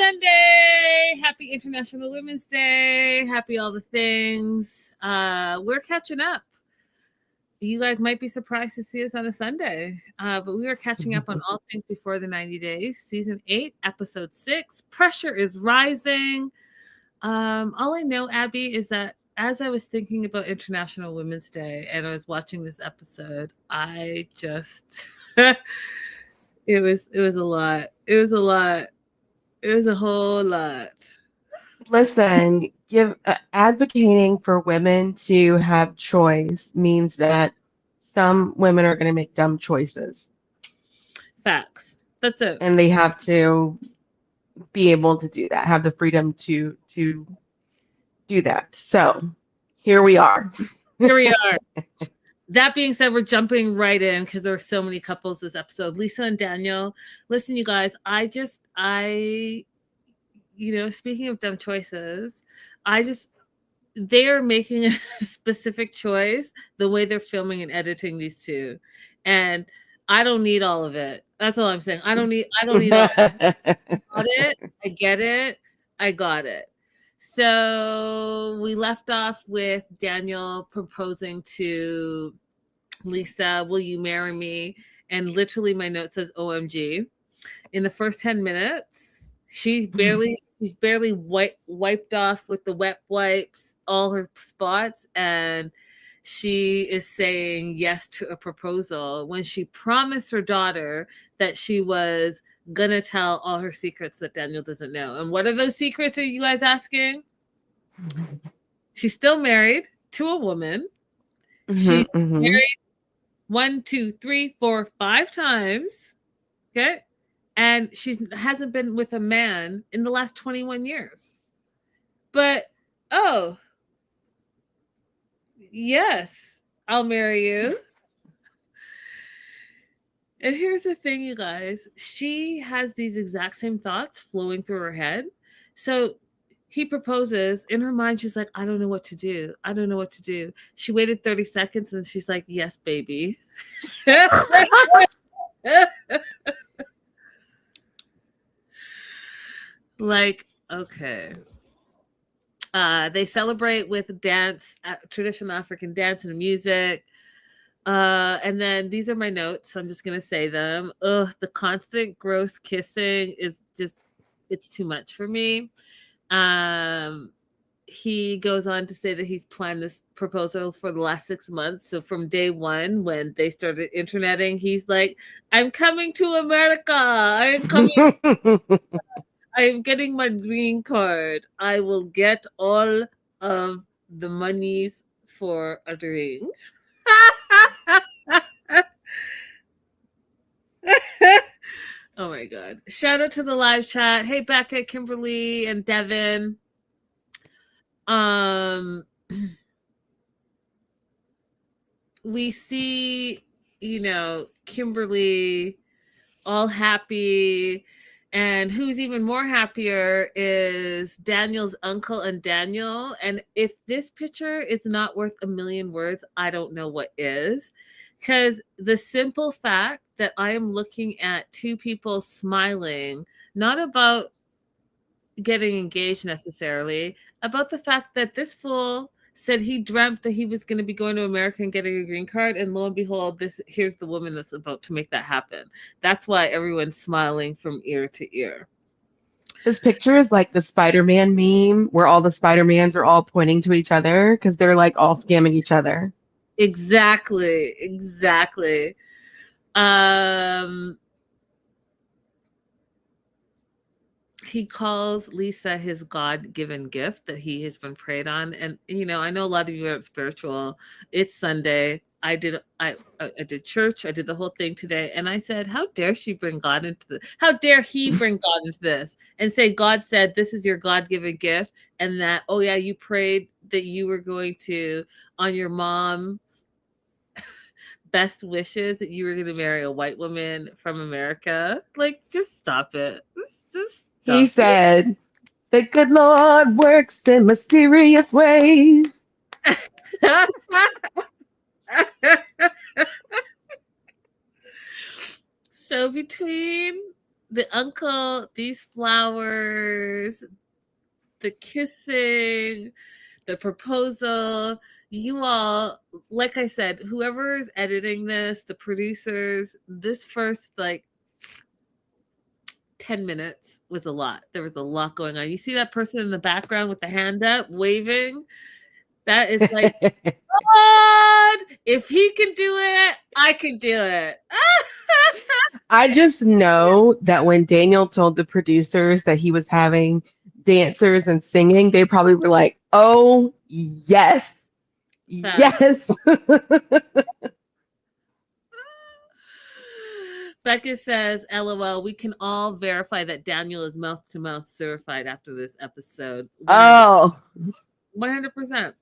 Sunday. Happy International Women's Day. Happy all the things. We're catching up. You guys might be surprised to see us on a Sunday, but we are catching up on all things before the 90 days. Season 8, episode 6. Pressure is rising. All I know, Abby, is that as I was thinking about International Women's Day and I was watching this episode, I just it was a lot. It was a lot. It was a whole lot. Listen, advocating for women to have choice means that some women are going to make dumb choices. Facts. That's it. And they have to be able to do that, have the freedom to do that. So here we are. Here we are. That being said, we're jumping right in because there are so many couples this episode. Lisa and Daniel. Listen, you guys, speaking of dumb choices, they are making a specific choice the way they're filming and editing these two. And I don't need all of it. That's all I'm saying. I don't need all of it. I got it. I get it. I got it. So we left off with Daniel proposing to Lisa, will you marry me? And literally my note says OMG. In the first 10 minutes, she's barely wiped off with the wet wipes all her spots, and she is saying yes to a proposal when she promised her daughter that she was gonna tell all her secrets that Daniel doesn't know. And what are those secrets, are you guys asking? She's still married to a woman. She's married 1, 2, 3, 4, 5 times. Okay. And she hasn't been with a man in the last 21 years. But, yes, I'll marry you. And here's the thing, you guys. She has these exact same thoughts flowing through her head. So he proposes. In her mind, she's like, I don't know what to do. I don't know what to do. She waited 30 seconds and she's like, yes, baby. Like, okay. They celebrate with dance, traditional African dance and music. And then these are my notes. So I'm just going to say them. The constant gross kissing is just, it's too much for me. He goes on to say that he's planned this proposal for the last 6 months. So from day one, when they started interneting, he's like, I'm coming to America. I am coming. I'm getting my green card. I will get all of the monies for a ring. Oh my God. Shout out to the live chat. Hey, Becca, Kimberly, and Devin. We see, Kimberly all happy. And who's even more happier is Daniel's uncle and Daniel. And if this picture is not worth a million words, I don't know what is. Because the simple fact that I am looking at two people smiling, not about getting engaged necessarily, about the fact that this fool said he dreamt that he was going to be going to America and getting a green card, and lo and behold, here's the woman that's about to make that happen. That's why everyone's smiling from ear to ear. This picture is like the Spider-Man meme where all the Spider-Mans are all pointing to each other because they're like all scamming each other. Exactly. He calls Lisa his God-given gift that he has been preyed on. And, I know a lot of you are spiritual. It's Sunday. I did church. I did the whole thing today. And I said, how dare she bring God into this? How dare he bring God into this and say, God said, this is your God-given gift. And that, oh yeah, you prayed that you were going to, on your mom's best wishes, that you were going to marry a white woman from America. Like, just stop it. Just he said, the good Lord works in mysterious ways. So between the uncle, these flowers, the kissing, the proposal, you all, like I said, whoever is editing this, the producers, this first like 10 minutes was a lot. There was a lot going on. You see that person in the background with the hand up waving? That is like, God, if he can do it, I can do it. I just know that when Daniel told the producers that he was having dancers and singing, they probably were like, oh, yes, Fact. yes. Becca says, LOL, we can all verify that Daniel is mouth to mouth certified after this episode. 100%. Oh, 100%.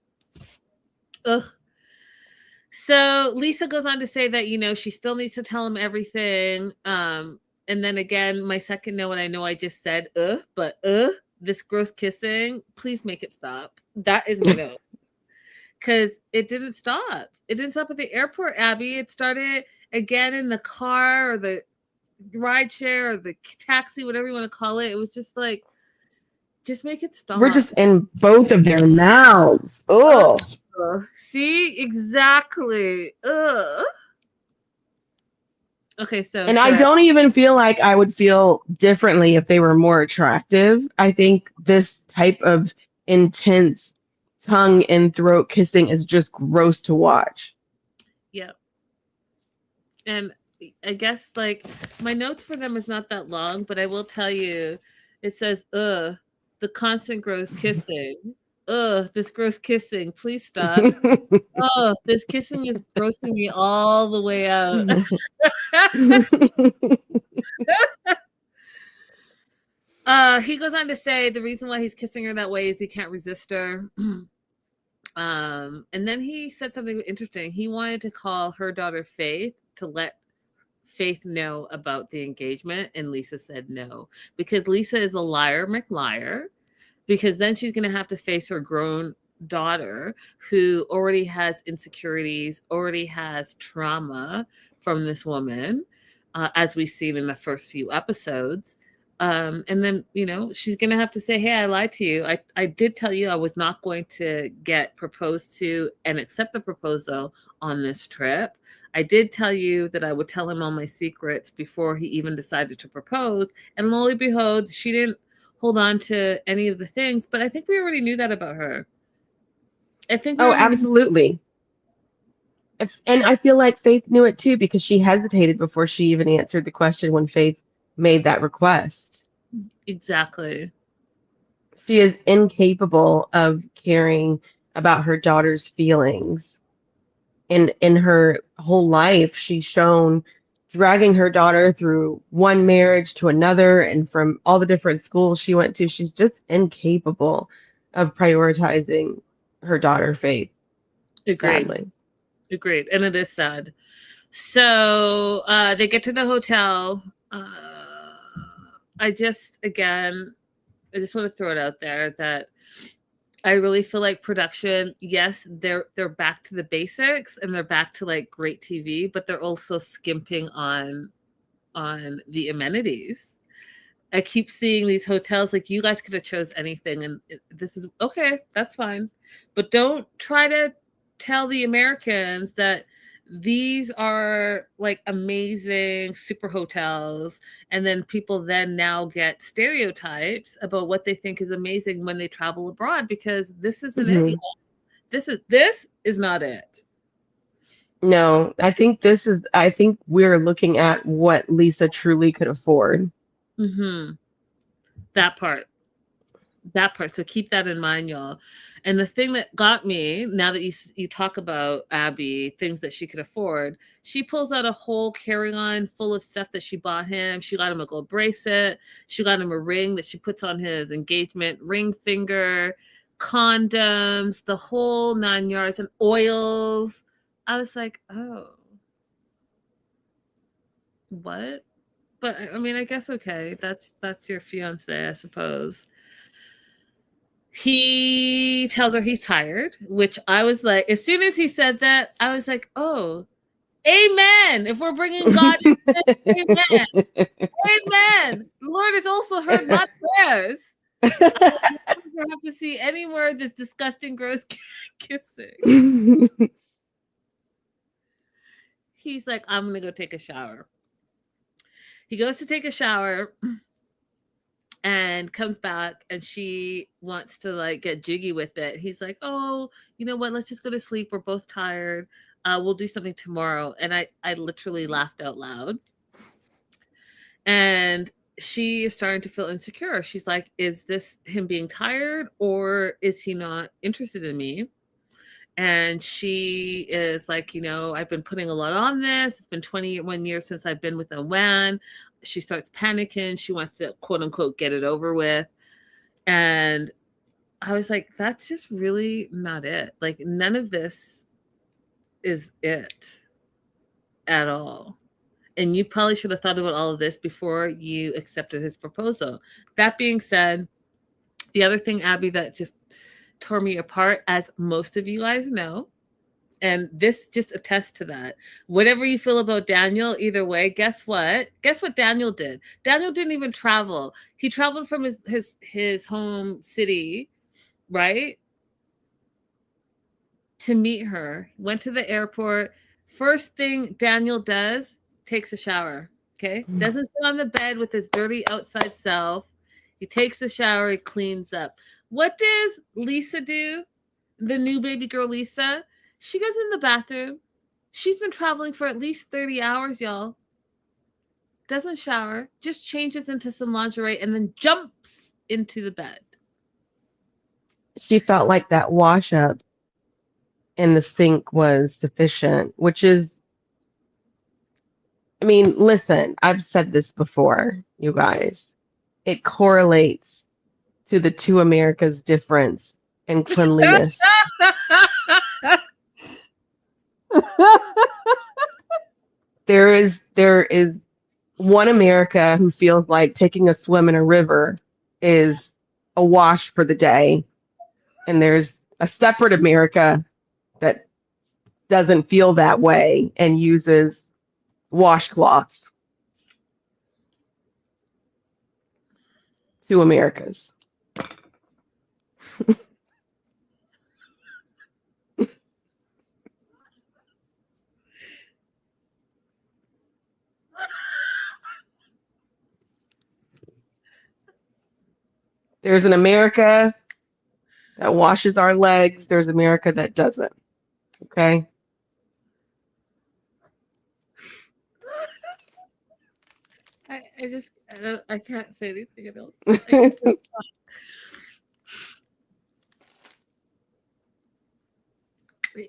Ugh. So Lisa goes on to say that, you know, she still needs to tell him everything. And then again, my second note, and I know I just said, but this gross kissing, please make it stop. That is my note. Because it didn't stop. It didn't stop at the airport, Abby. It started again in the car or the ride share or the taxi, whatever you want to call it. It was just like, just make it stop. we're just in both of their mouths. Oh. See, exactly. Ugh. Okay, so And I don't even feel like I would feel differently if they were more attractive. I think this type of intense tongue and throat kissing is just gross to watch. Yeah. And I guess like my notes for them is not that long, but I will tell you, it says, the constant gross kissing. This gross kissing. Please stop. This kissing is grossing me all the way out. He goes on to say the reason why he's kissing her that way is he can't resist her. And then he said something interesting. He wanted to call her daughter Faith to let Faith know about the engagement, and Lisa said no, because Lisa is a liar McLiar, because then she's going to have to face her grown daughter who already has insecurities, already has trauma from this woman, as we've seen in the first few episodes. And then, you know, she's going to have to say, hey, I lied to you. I did tell you I was not going to get proposed to and accept the proposal on this trip. I did tell you that I would tell him all my secrets before he even decided to propose. And lo and behold, she didn't hold on to any of the things. But I think we already knew that about her. I think. Absolutely. And I feel like Faith knew it too, because she hesitated before she even answered the question when Faith made that request. Exactly. She is incapable of caring about her daughter's feelings. In her whole life, she's shown dragging her daughter through one marriage to another, and from all the different schools she went to, she's just incapable of prioritizing her daughter, Faith. Agreed. Sadly. Agreed. And it is sad. So they get to the hotel. I just want to throw it out there that I really feel like production, yes, they're back to the basics and they're back to like great TV, but they're also skimping on the amenities. I keep seeing these hotels like, you guys could have chose anything, and this is okay, that's fine, but don't try to tell the Americans that these are like amazing super hotels, and then people then now get stereotypes about what they think is amazing when they travel abroad, because this isn't it. This is not it. No, I think we're looking at what Lisa truly could afford. That part. So keep that in mind, y'all. And the thing that got me, now that you talk about Abby, things that she could afford, she pulls out a whole carry-on full of stuff that she bought him. She got him a gold bracelet. She got him a ring that she puts on his engagement ring finger, condoms, the whole 9 yards, and oils. I was like, oh, what? But I mean, I guess, okay, that's your fiance, I suppose. He tells her he's tired, which I was like, as soon as he said that, I was like, oh. Amen. If we're bringing God into this, amen. Amen. The Lord has also heard my prayers. I don't have to see any more of this disgusting, gross kissing. He's like, I'm going to go take a shower. He goes to take a shower and comes back, and she wants to like get jiggy with it. He's like, oh, you know what? Let's just go to sleep. We're both tired. We'll do something tomorrow. And I literally laughed out loud. And she is starting to feel insecure. She's like, is this him being tired, or is he not interested in me? And she is like, you know, I've been putting a lot on this. It's been 21 years since I've been with a man. She starts panicking. She wants to, quote unquote, get it over with. And I was like, that's just really not it. Like, none of this is it at all. And you probably should have thought about all of this before you accepted his proposal. That being said, the other thing, Abby, that just tore me apart, as most of you guys know, and this just attests to that. Whatever you feel about Daniel, either way, guess what? Guess what Daniel did? Daniel didn't even travel. He traveled from his home city, right, to meet her. Went to the airport. First thing Daniel does, takes a shower. Okay, doesn't sit on the bed with his dirty outside self. He takes a shower. He cleans up. What does Lisa do? The new baby girl, Lisa. She goes in the bathroom. She's been traveling for at least 30 hours, y'all. Doesn't shower, just changes into some lingerie, and then jumps into the bed. She felt like that wash up in the sink was sufficient, which is, I mean, listen, I've said this before, you guys. It correlates to the two Americas difference in cleanliness. There is one America who feels like taking a swim in a river is a wash for the day, and there's a separate America that doesn't feel that way and uses washcloths. Two Americas. There's an America that washes our legs. There's America that doesn't. Okay? I can't say anything else.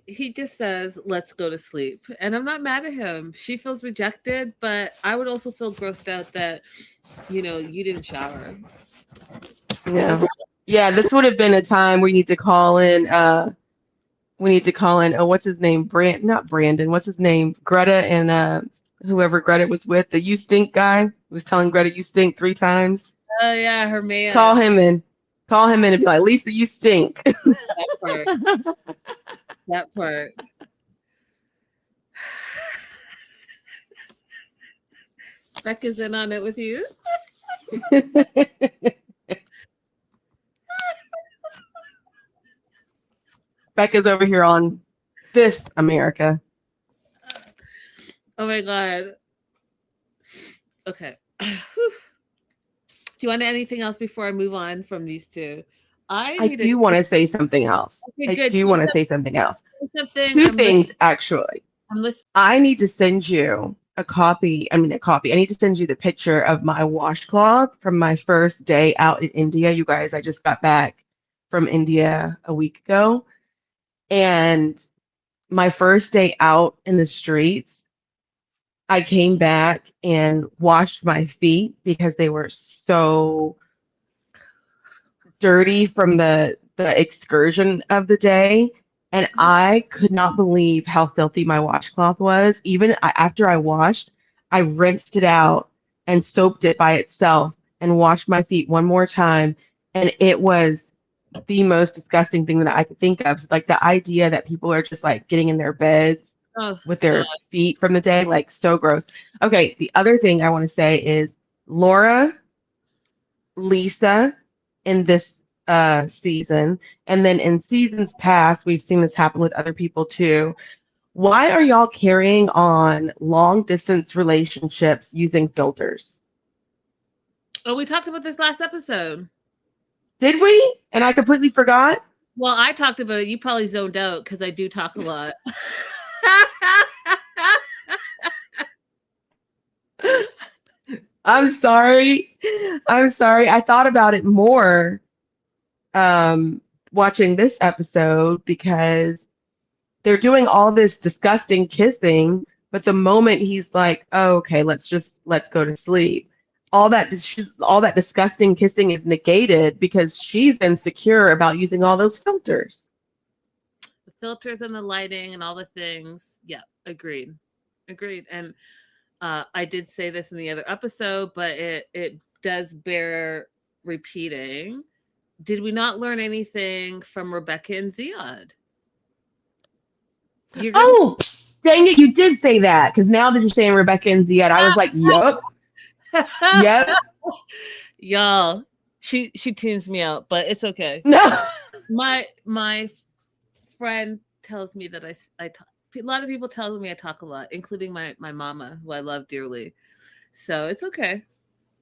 He just says, let's go to sleep. And I'm not mad at him. She feels rejected, but I would also feel grossed out that, you know, you didn't shower. Yeah. Yeah, this would have been a time we need to call in, oh, what's his name? Not Brandon, what's his name? Greta and whoever Greta was with, the you stink guy who was telling Greta you stink 3 times. Oh yeah, her man. Call him in and be like, Lisa, you stink. That part. That part. Becca's in on it with you. Becca's over here on this America. Oh my God. Okay. Do you want anything else before I move on from these two? I do want to say something else. Okay, I do want to say something else. Two things, actually. I'm listening. I need to send you a copy. I need to send you the picture of my washcloth from my first day out in India. You guys, I just got back from India a week ago. And my first day out in the streets, I came back and washed my feet because they were so dirty from the excursion of the day. And I could not believe how filthy my washcloth was. Even after I washed, I rinsed it out and soaped it by itself and washed my feet one more time. And it was the most disgusting thing that I could think of. Like the idea that people are just like getting in their beds Oh with God. their feet from the day. Like, so gross. Okay, the other thing I want to say is Laura, Lisa in this season, and then in seasons past, we've seen this happen with other people too. Why are y'all carrying on long distance relationships using filters? Oh, we talked about this last episode. Did we? And I completely forgot. Well, I talked about it. You probably zoned out because I do talk a lot. I'm sorry. I'm sorry. I thought about it more watching this episode because they're doing all this disgusting kissing, but the moment he's like, oh, okay, let's go to sleep. All that disgusting kissing is negated because she's insecure about using all those filters. The filters and the lighting and all the things. Yeah, agreed. And I did say this in the other episode, but it does bear repeating. Did we not learn anything from Rebecca and Ziad? Oh, dang it, you did say that because now that you're saying Rebecca and Ziad, I was like, yup, yep. Y'all, she tunes me out, but it's okay. No. My friend tells me that I talk. A lot of people tell me I talk a lot, including my mama, who I love dearly. So it's okay.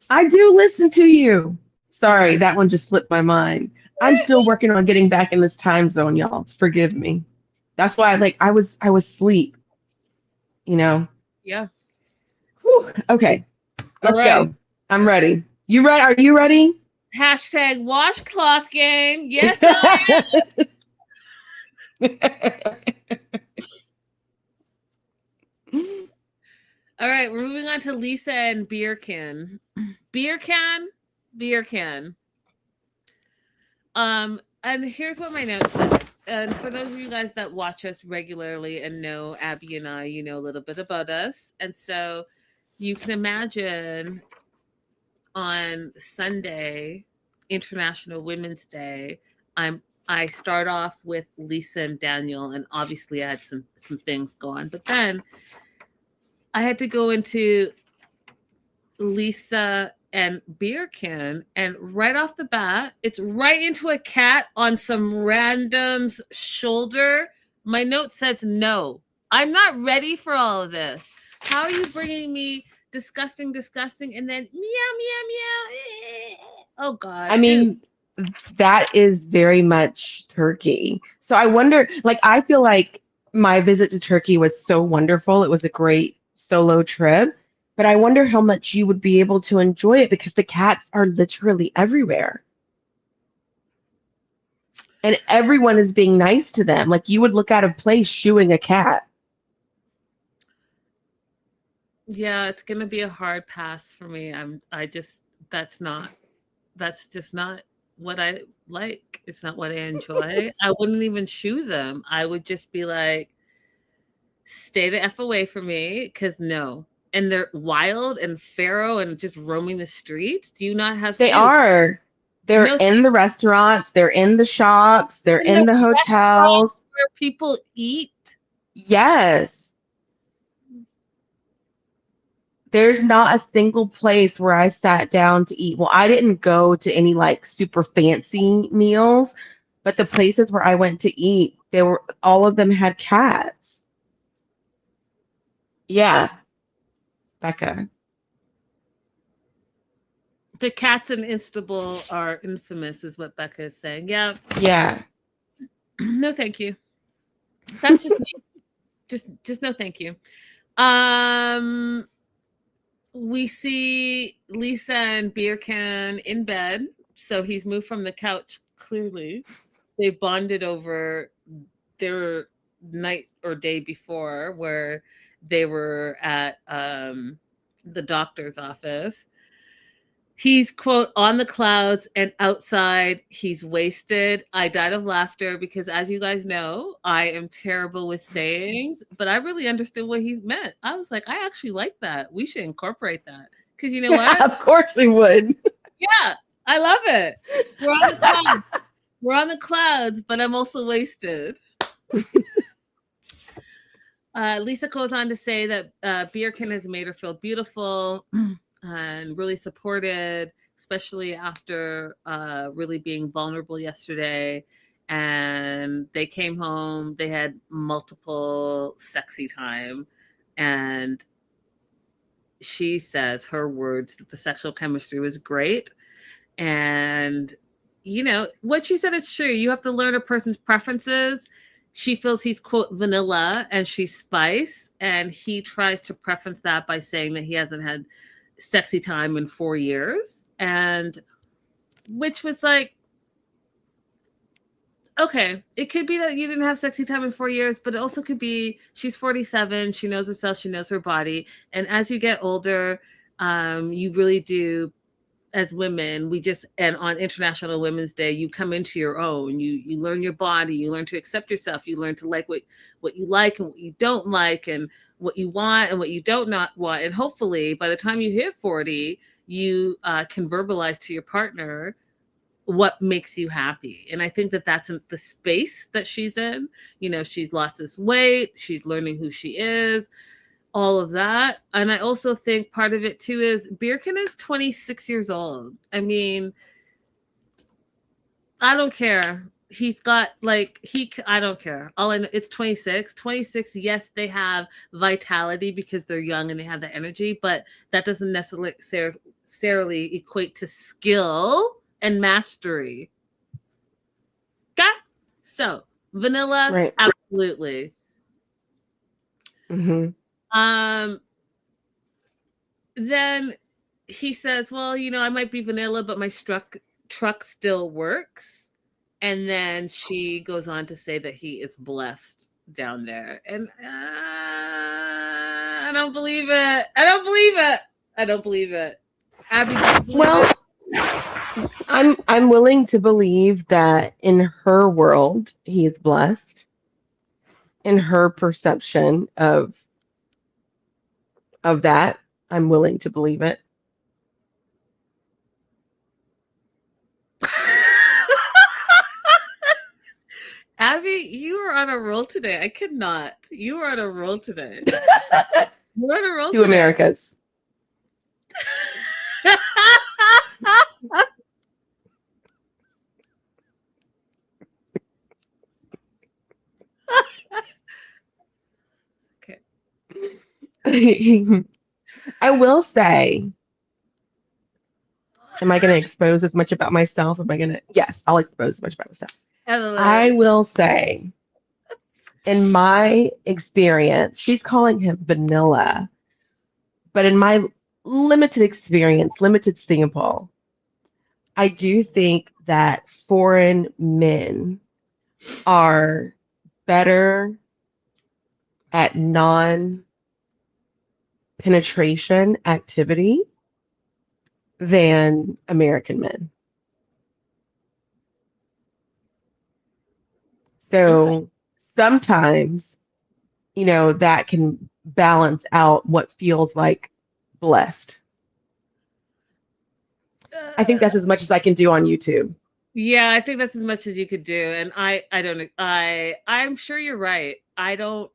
I do listen to you. Sorry, that one just slipped my mind. I'm still working on getting back in this time zone, y'all. Forgive me. That's why I was asleep, you know. Yeah. Whew. Okay. Let's right. go. I'm ready. You ready? Are you ready? Hashtag washcloth game. Yes, I am. All right, we're moving on to Lisa and Beer Can. Beer Can. And here's what my notes said. And for those of you guys that watch us regularly and know Abby and I, you know a little bit about us. And so you can imagine on Sunday, International Women's Day, I start off with Lisa and Daniel, and obviously I had some things go on. But then I had to go into Lisa and Beer Can, and right off the bat, it's right into a cat on some random's shoulder. My note says no. I'm not ready for all of this. How are you bringing me disgusting, and then meow. Oh God. I mean, that is very much Turkey. So I wonder, I feel like my visit to Turkey was so wonderful. It was a great solo trip, but I wonder how much you would be able to enjoy it because the cats are literally everywhere. And everyone is being nice to them. Like you would look out of place shooing a cat. Yeah, it's gonna be a hard pass for me. That's just not what I like. It's not what I enjoy. I wouldn't even shoo them. I would just be like, stay the F away from me, because no. And they're wild and feral and just roaming the streets. Do you not have They are. They're No, in the restaurants, they're in the shops, they're in the hotels. where people eat? Yes. There's not a single place where I sat down to eat. Well, I didn't go to any super fancy meals, but the places where I went to eat, all of them had cats. Yeah. Becca. The cats in Istanbul are infamous, is what Becca is saying. Yeah. Yeah. No, thank you. That's just me. Just no, thank you. We see Lisa and Beer Can in bed. So he's moved from the couch, clearly. They bonded over their night or day before, where they were at the doctor's office. He's, quote, on the clouds, and outside he's wasted. I died of laughter because, as you guys know, I am terrible with sayings, but I really understood what he meant. I was like, I actually like that. We should incorporate that. Because you know what? Of course we would. Yeah, I love it. We're on the clouds. We're on the clouds, but I'm also wasted. Lisa goes on to say that Birkin has made her feel beautiful and really supported, especially after really being vulnerable yesterday. And they came home, they had multiple sexy time. And she says, her words, that the sexual chemistry was great. And, you know, what she said is true. You have to learn a person's preferences. She feels he's, quote, vanilla and she's spice. And he tries to preference that by saying that he hasn't had sexy time in 4 years. And which was like, okay, it could be that you didn't have sexy time in 4 years, but it also could be she's 47, she knows herself, she knows her body. And as you get older, you really do, as women, and on International Women's Day, you come into your own. You learn your body, you learn to accept yourself, you learn to like what you like and what you don't like, and what you want and what you don't not want. And hopefully by the time you hit 40, you can verbalize to your partner what makes you happy. And I think that that's in the space that she's in. You know, she's lost this weight, she's learning who she is, all of that. And I also think part of it too is Birkin is 26 years old. I mean, I don't care. He's got I don't care. All I know, it's 26. 26, yes, they have vitality because they're young and they have the energy, but that doesn't necessarily equate to skill and mastery. Got so vanilla, Right. absolutely. Mm-hmm. Then he says, well, you know, I might be vanilla, but my truck still works. And then she goes on to say that he is blessed down there. And I don't believe it. I don't believe it. Abby, well, I'm willing to believe that in her world, he is blessed. In her perception of that, I'm willing to believe it. Abby, you are on a roll today. I could not. You are on a roll today. You're on a roll to today. Americas. Okay. I will say, am I going to expose as much about myself? Yes, I'll expose as much about myself. I will say, in my experience, she's calling him vanilla, but in my limited experience, limited sample, I do think that foreign men are better at non-penetration activity than American men. So sometimes, you know, that can balance out what feels like blessed. I think that's as much as I can do on YouTube. Yeah, I think that's as much as you could do. And I'm sure you're right. I don't,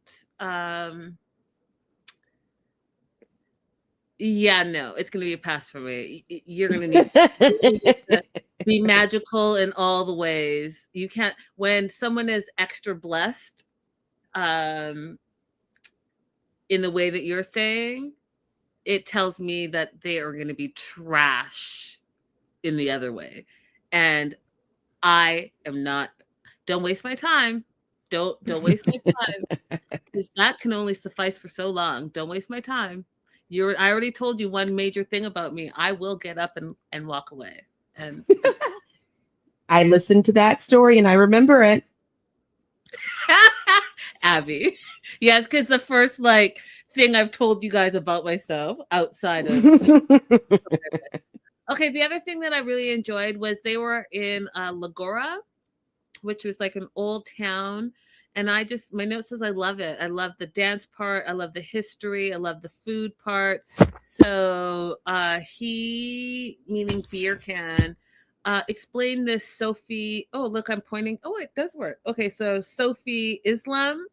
yeah, no, it's going to be a pass for me. You're going to need to be magical in all the ways. You can't, when someone is extra blessed, in the way that you're saying, it tells me that they are going to be trash in the other way. And I am not, don't waste my time. Don't waste my time. Because that can only suffice for so long. Don't waste my time. I already told you one major thing about me. I will get up and walk away. And I listened to that story and I remember it. Abby. Yes, because the first thing I've told you guys about myself outside of Okay, the other thing that I really enjoyed was they were in Lagora, which was like an old town. And my note says, I love it. I love the dance part. I love the history. I love the food part. So he, meaning beer can, explained this Sophie. Oh, look, I'm pointing. Oh, it does work. Okay, so Sophie Islam,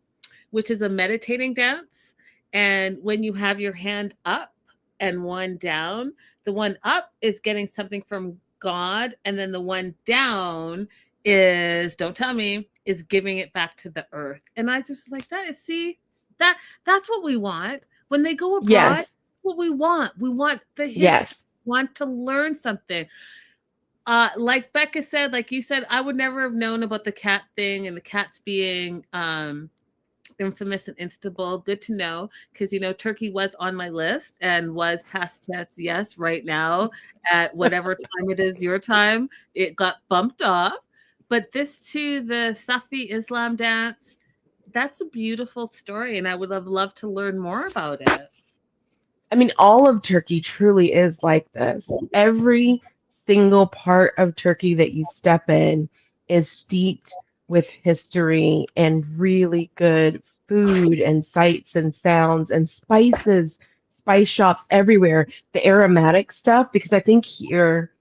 which is a meditating dance. And when you have your hand up and one down, the one up is getting something from God, and then the one down is, don't tell me, is giving it back to the earth. And I just like that. See, that's what we want. When they go abroad, Yes. what we want. We want the history. Yes. We want to learn something. Like Becca said, like you said, I would never have known about the cat thing and the cats being infamous and instable. Good to know, because Turkey was on my list and was past tense. Yes, right now at whatever time it is your time, it got bumped off. But this too, the Safi Islam dance, that's a beautiful story, and I would have loved to learn more about it. I mean, all of Turkey truly is like this. Every single part of Turkey that you step in is steeped with history and really good food and sights and sounds and spices, spice shops everywhere. The aromatic stuff, because I think here,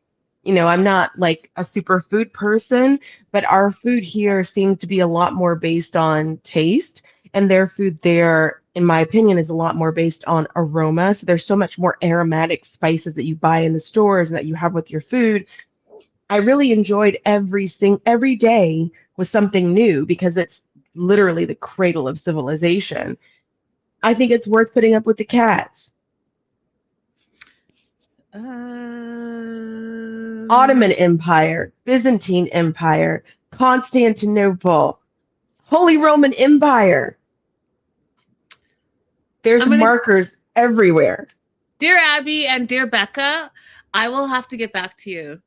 I'm not like a super food person, but our food here seems to be a lot more based on taste, and their food there, in my opinion, is a lot more based on aroma. So there's so much more aromatic spices that you buy in the stores and that you have with your food. I really enjoyed every day was something new because it's literally the cradle of civilization. I think it's worth putting up with the cats. Ottoman Empire, Byzantine Empire, Constantinople, Holy Roman Empire. There's markers everywhere. Dear Abby and dear Becca, I will have to get back to you.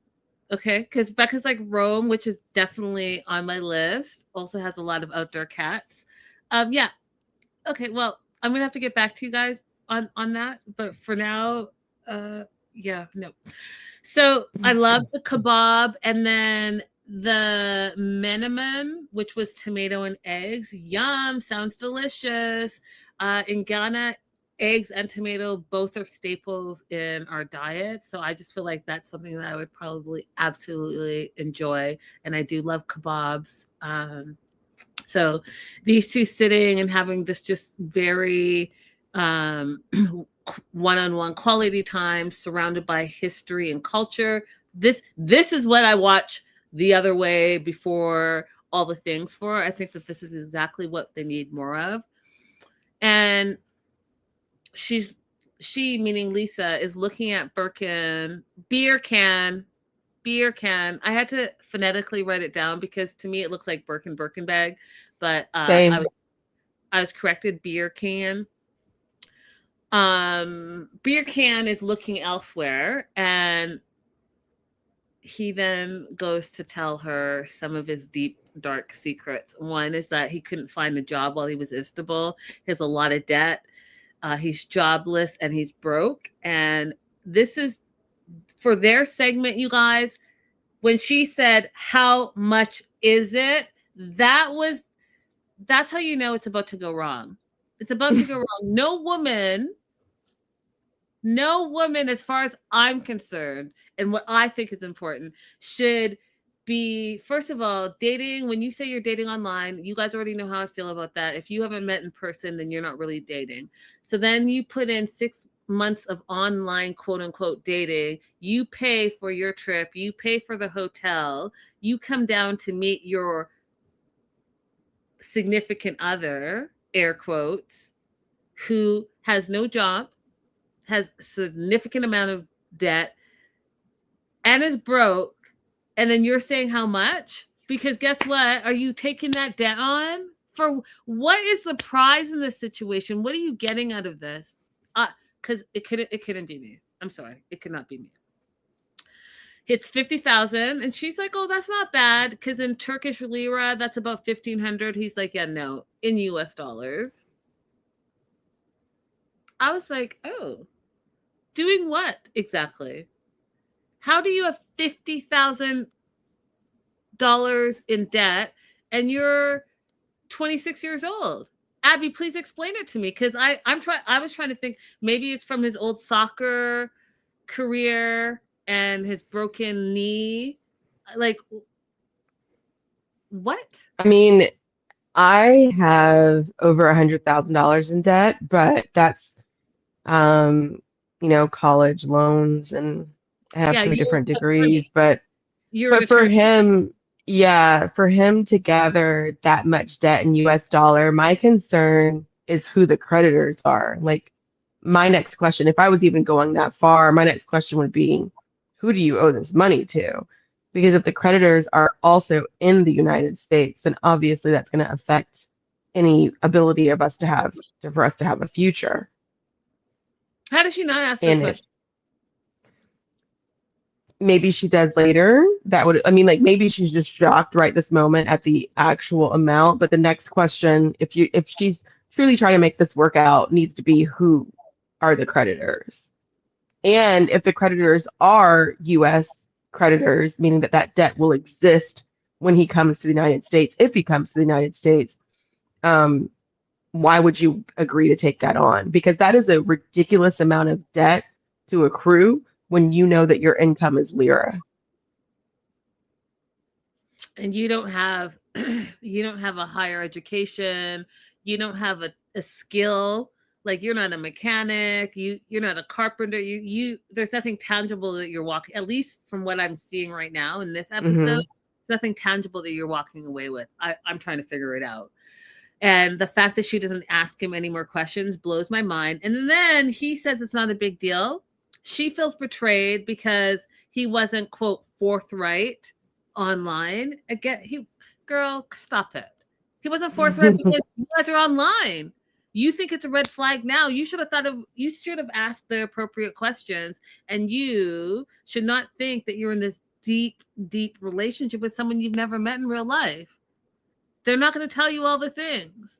Okay, because Becca's like Rome, which is definitely on my list. Also has a lot of outdoor cats. Yeah. Okay, well, I'm gonna have to get back to you guys on that. But for now, yeah, no. So I love the kebab, and then the menemen, which was tomato and eggs. Yum, sounds delicious. In Ghana, eggs and tomato both are staples in our diet, so I just feel like that's something that I would probably absolutely enjoy. And I do love kebabs. So these two sitting and having this just very one-on-one quality time surrounded by history and culture. This is what I watch The Other Way Before All the Things for. I think that this is exactly what they need more of. And she meaning Lisa is looking at Birkin beer can. I had to phonetically write it down because to me it looks like Birkin bag, but I was corrected. Beer can. Beer can is looking elsewhere, and he then goes to tell her some of his deep, dark secrets. One is that he couldn't find a job while he was Istanbul. He has a lot of debt. He's jobless and he's broke. And this is for their segment, you guys. When she said, "How much is it?" That's how you know it's about to go wrong. It's about to go wrong. No woman, as far as I'm concerned, and what I think is important, should be, first of all, dating. When you say you're dating online, you guys already know how I feel about that. If you haven't met in person, then you're not really dating. So then you put in 6 months of online quote unquote dating. You pay for your trip, you pay for the hotel, you come down to meet your significant other, air quotes, who has no job, has a significant amount of debt, and is broke, and then you're saying how much? Because guess what? Are you taking that debt on? For what is the prize in this situation? What are you getting out of this? Because it couldn't be me. I'm sorry, it could not be me. It's 50,000, and she's like, "Oh, that's not bad." Because in Turkish lira, that's about 1,500. He's like, "Yeah, no, in US dollars." I was like, "Oh, doing what exactly? How do you have $50,000 in debt and you're 26 years old?" Abby, please explain it to me, because I was trying to think maybe it's from his old soccer career and his broken knee. Like, what? I mean, I have over $100,000 in debt, but that's um, college loans, and I have Yeah, two you're different an attorney. degrees. But You're an for attorney. him, yeah, for him to gather that much debt in US dollar, my concern is who the creditors are. Like, my next question, if I was even going that far, my next question would be, who do you owe this money to? Because if the creditors are also in the United States, then obviously that's going to affect any ability of us to have for us to have a future. How does she not ask the And if question? maybe she does later, that would, I mean, like, maybe she's just shocked right this moment at the actual amount. But the next question, if she's truly trying to make this work out, needs to be, who are the creditors? And if the creditors are US creditors, meaning that that debt will exist when he comes to the United States, if he comes to the United States, um, why would you agree to take that on? Because that is a ridiculous amount of debt to accrue when you know that your income is lira. And you don't have you don't have a higher education, you don't have a skill, like you're not a mechanic, you're not a carpenter, you there's nothing tangible that you're walking, at least from what I'm seeing right now in this episode, Hmm. nothing tangible that you're walking away with. I'm trying to figure it out. And the fact that she doesn't ask him any more questions blows my mind. And then he says it's not a big deal. She feels betrayed because he wasn't, quote, forthright online. Again, girl, stop it. He wasn't forthright because you guys are online. You think it's a red flag now. You should have asked the appropriate questions. And you should not think that you're in this deep, deep relationship with someone you've never met in real life. They're not going to tell you all the things.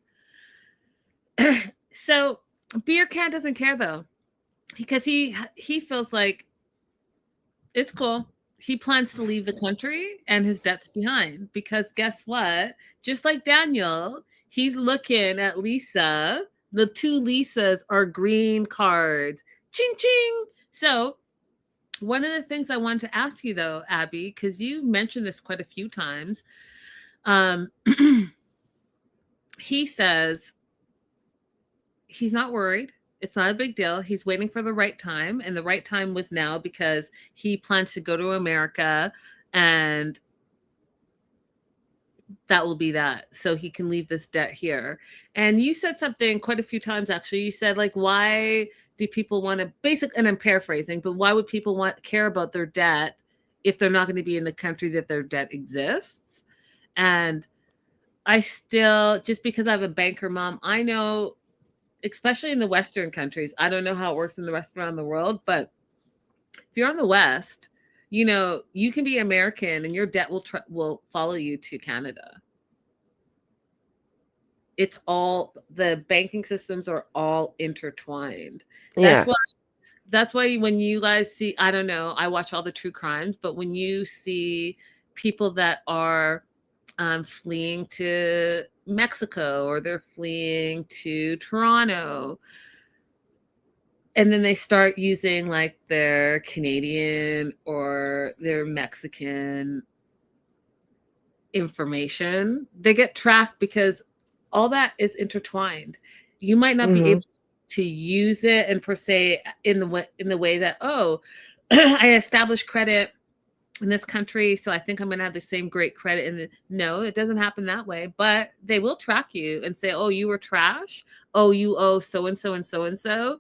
So Beer Can doesn't care though, because he feels like it's cool. He plans to leave the country and his debts behind because guess what? Just like Daniel, he's looking at Lisa. The two Lisas are green cards. Ching ching. So one of the things I wanted to ask you though, Abby, because you mentioned this quite a few times, um, he says he's not worried. It's not a big deal. He's waiting for the right time. And the right time was now because he plans to go to America and that will be that. So he can leave this debt here. And you said something quite a few times, actually. You said, like, why do people want to and I'm paraphrasing, but why would people care about their debt if they're not going to be in the country that their debt exists? And I still, just because I have a banker mom, I know, especially in the Western countries, I don't know how it works in the rest around the world, but if you're in the West, you can be American and your debt will follow you to Canada. It's all, the banking systems are all intertwined. That's Yeah. why that's why when you guys see, I don't know, I watch all the true crimes, but when you see people that are fleeing to Mexico or they're fleeing to Toronto, and then they start using like their Canadian or their Mexican information, they get tracked because all that is intertwined. You might not be Hmm. able to use it and per se in the way that, oh, I established credit in this country, so I think I'm going to have the same great credit. And no, it doesn't happen that way. But they will track you and say, oh, you were trash. Oh, you owe so and so and so and so.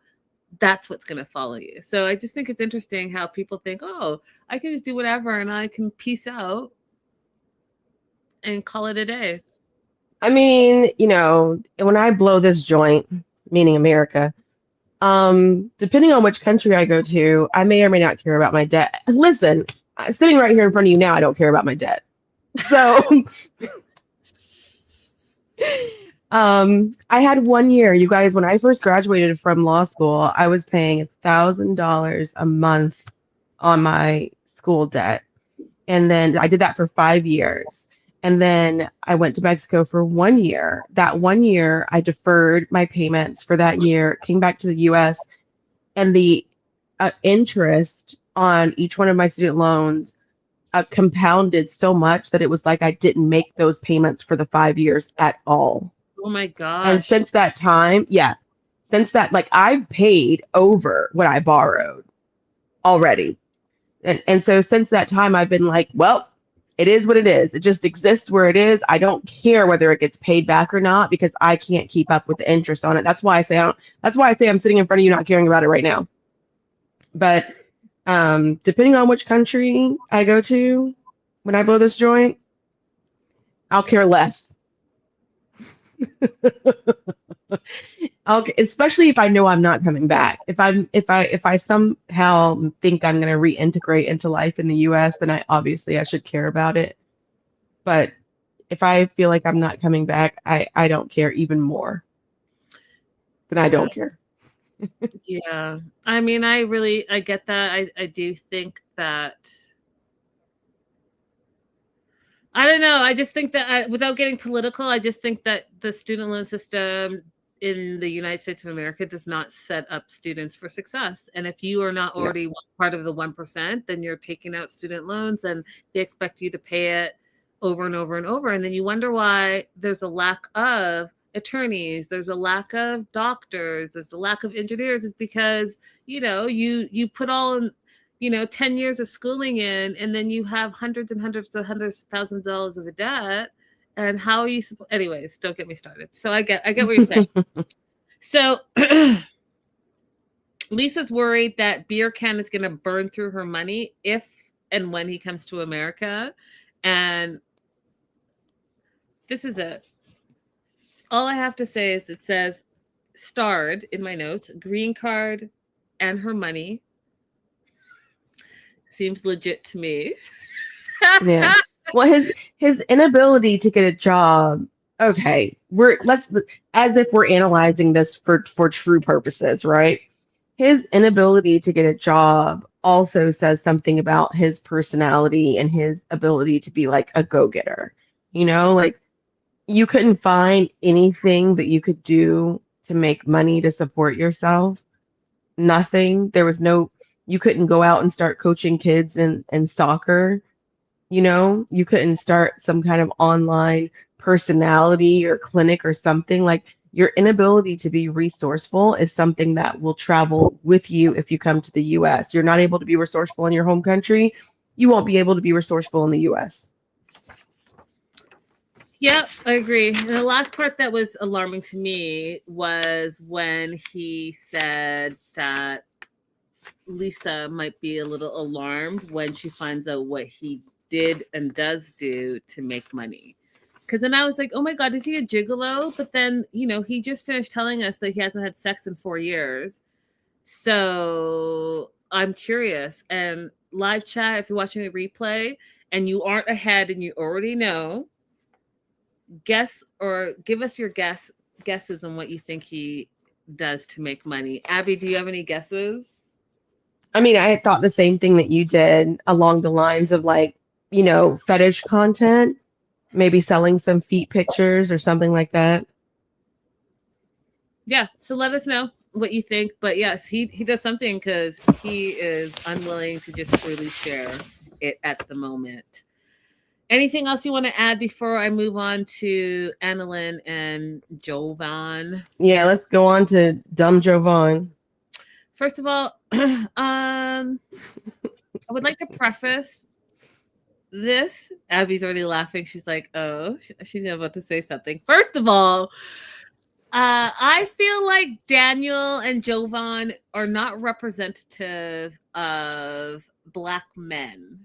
That's what's going to follow you. So I just think it's interesting how people think, oh, I can just do whatever and I can peace out and call it a day. I mean, when I blow this joint, meaning America, depending on which country I go to, I may or may not care about my debt. Listen, sitting right here in front of you now, I don't care about my debt. So, I had 1 year, you guys, when I first graduated from law school, I was paying $1,000 a month on my school debt. And then I did that for 5 years. And then I went to Mexico for 1 year. That 1 year, I deferred my payments for that year, came back to the US, and the interest on each one of my student loans compounded so much that it was like I didn't make those payments for the 5 years at all. Oh my And gosh. since that time, yeah, since that, like I've paid over what I borrowed already. And so since that time, I've been like, well, it is what it is. It just exists where it is. I don't care whether it gets paid back or not because I can't keep up with the interest on it. That's why I say I don't. That's why I say I'm sitting in front of you not caring about it right now. But depending on which country I go to when I blow this joint, I'll care less. Okay, especially if I know I'm not coming back. If I somehow think I'm going to reintegrate into life in the US, then I should care about it. But if I feel like I'm not coming back, I don't care even more. Then I don't care. Yeah. I mean, I get that. I do think that, I don't know. I just think that without getting political, I just think that the student loan system in the United States of America does not set up students for success. And if you are not already part of the 1%, then you're taking out student loans and they expect you to pay it over and over and over. And then you wonder why there's a lack of attorneys, there's a lack of doctors, there's a lack of engineers. Is because, you put all in, 10 years of schooling in, and then you have hundreds and hundreds of thousands of dollars of a debt. And how are you? Anyways, don't get me started. So I get what you're saying. So Lisa's worried that Beer Can is going to burn through her money if and when he comes to America. And this is it. All I have to say is it says starred in my notes, green card and her money. Seems legit to me. Yeah. Well, his inability to get a job. Okay, let's as if we're analyzing this for true purposes, right? His inability to get a job also says something about his personality and his ability to be like a go-getter. Like you couldn't find anything that you could do to make money to support yourself. Nothing. You couldn't go out and start coaching kids in soccer. You couldn't start some kind of online personality or clinic or something. Like your inability to be resourceful is something that will travel with you if you come to the US. You're not able to be resourceful in your home country. You won't be able to be resourceful in the US. Yep, I agree. And the last part that was alarming to me was when he said that Lisa might be a little alarmed when she finds out what he did and does do to make money. Because then I was like, oh my God, is he a gigolo? But then, he just finished telling us that he hasn't had sex in 4 years. So I'm curious. And live chat, if you're watching the replay and you aren't ahead and you already know, guess or give us your guesses on what you think he does to make money. Abby, do you have any guesses? I mean, I thought the same thing that you did along the lines of like, fetish content, maybe selling some feet pictures or something like that. Yeah. So let us know what you think. But yes, he does something because he is unwilling to just freely share it at the moment. Anything else you want to add before I move on to Annalyn and Jovan? Yeah, let's go on to dumb Jovan. First of all, I would like to preface this. Abby's already laughing. She's like, oh, she's about to say something. First of all, I feel like Daniel and Jovan are not representative of Black men.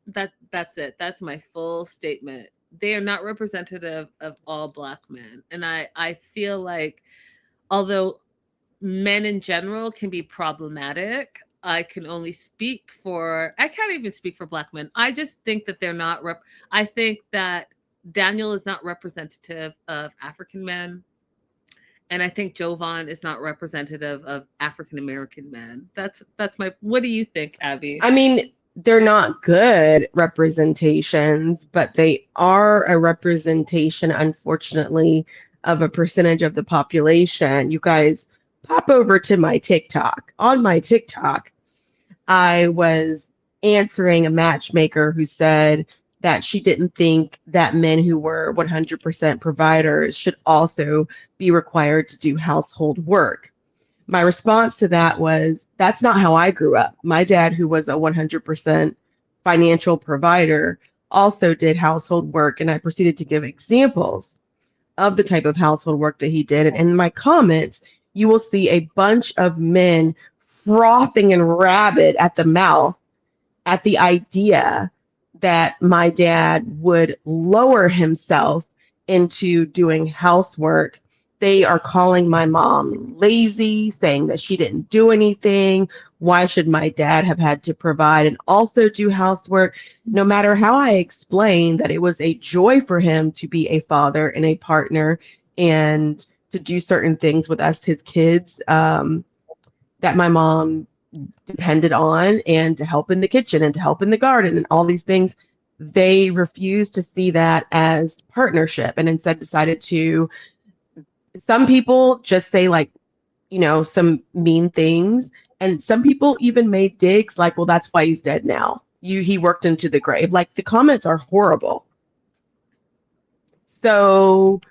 That's it. That's my full statement. They are not representative of all Black men. And I feel like although men in general can be problematic, I can't even speak for Black men. I just think that they're not I think that Daniel is not representative of African men. And I think Jovan is not representative of African American men. That's what do you think, Abby? I mean, they're not good representations, but they are a representation, unfortunately, of a percentage of the population. You guys pop over to my TikTok. On my TikTok, I was answering a matchmaker who said that she didn't think that men who were 100% providers should also be required to do household work. My response to that was, that's not how I grew up. My dad, who was a 100% financial provider, also did household work, and I proceeded to give examples of the type of household work that he did. And in my comments, you will see a bunch of men frothing and rabid at the mouth at the idea that my dad would lower himself into doing housework. They are calling my mom lazy, saying that she didn't do anything. Why should my dad have had to provide and also do housework? No matter how I explained that it was a joy for him to be a father and a partner and to do certain things with us, his kids, that my mom depended on, and to help in the kitchen and to help in the garden and all these things, they refused to see that as partnership and instead decided to, some people just say like, some mean things. And some people even made digs like, well, that's why he's dead now. He worked into the grave. Like, the comments are horrible. So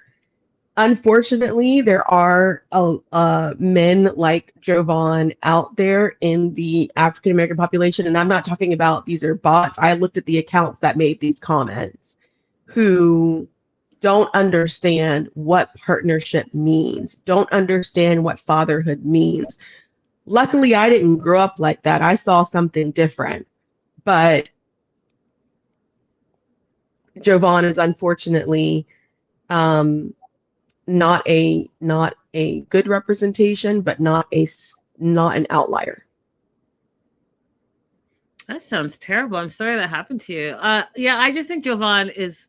unfortunately, there are men like Jovan out there in the African American population, and I'm not talking about these are bots. I looked at the accounts that made these comments who don't understand what partnership means, don't understand what fatherhood means. Luckily, I didn't grow up like that. I saw something different, but Jovan is unfortunately not a good representation, but not an outlier. That sounds terrible. I'm sorry that happened to you. Yeah, I just think Jovan is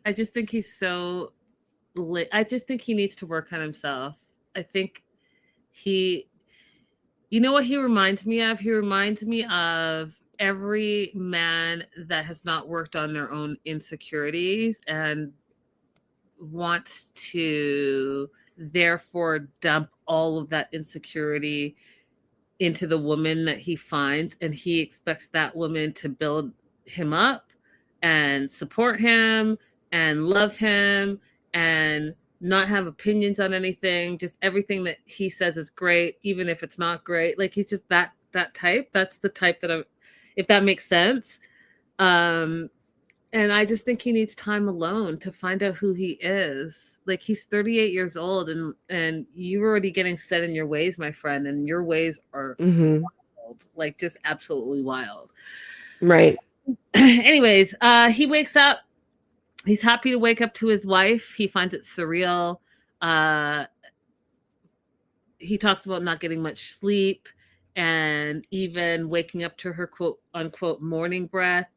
I just think he's so I just think he needs to work on himself. I think he, you know what he reminds me of? He reminds me of every man that has not worked on their own insecurities and wants to therefore dump all of that insecurity into the woman that he finds, and he expects that woman to build him up and support him and love him and not have opinions on anything. Just everything that he says is great, even if it's not great. Like, he's just that type. That's the type that I'm, if that makes sense. And I just think he needs time alone to find out who he is. Like, he's 38 years old, and you're already getting set in your ways, my friend, and your ways are wild, like just absolutely wild. Right. Anyways, he wakes up. He's happy to wake up to his wife. He finds it surreal. He talks about not getting much sleep and even waking up to her quote unquote morning breath.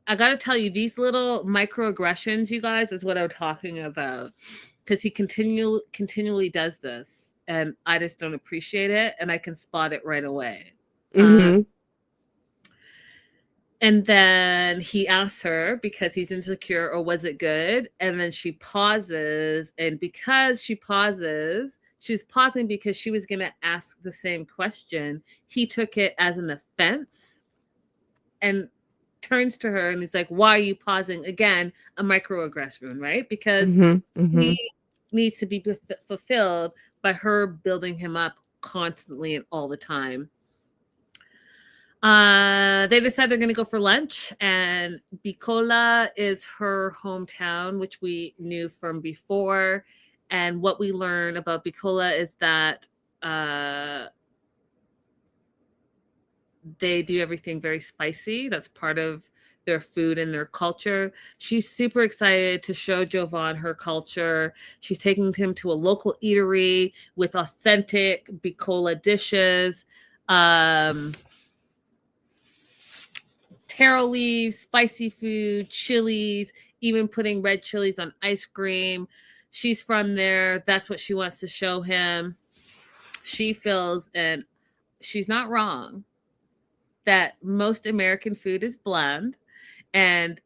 I got to tell you, these little microaggressions, you guys, is what I'm talking about. Because he continually does this, and I just don't appreciate it, and I can spot it right away. And then he asks her because he's insecure, or was it good? And then she pauses, and because she was pausing because she was going to ask the same question. He took it as an offense and turns to her and he's like, why are you pausing? Again, a microaggression, right? Because he needs to be fulfilled by her building him up constantly and all the time. They decide they're going to go for lunch, and Bicola is her hometown, which we knew from before. And what we learn about Bicola is that they do everything very spicy. That's part of their food and their culture. She's super excited to show Jovan her culture. She's taking him to a local eatery with authentic Bicola dishes. Taro leaves, spicy food, chilies, even putting red chilies on ice cream. She's from there. That's what she wants to show him. She feels, and she's not wrong, that most American food is bland, and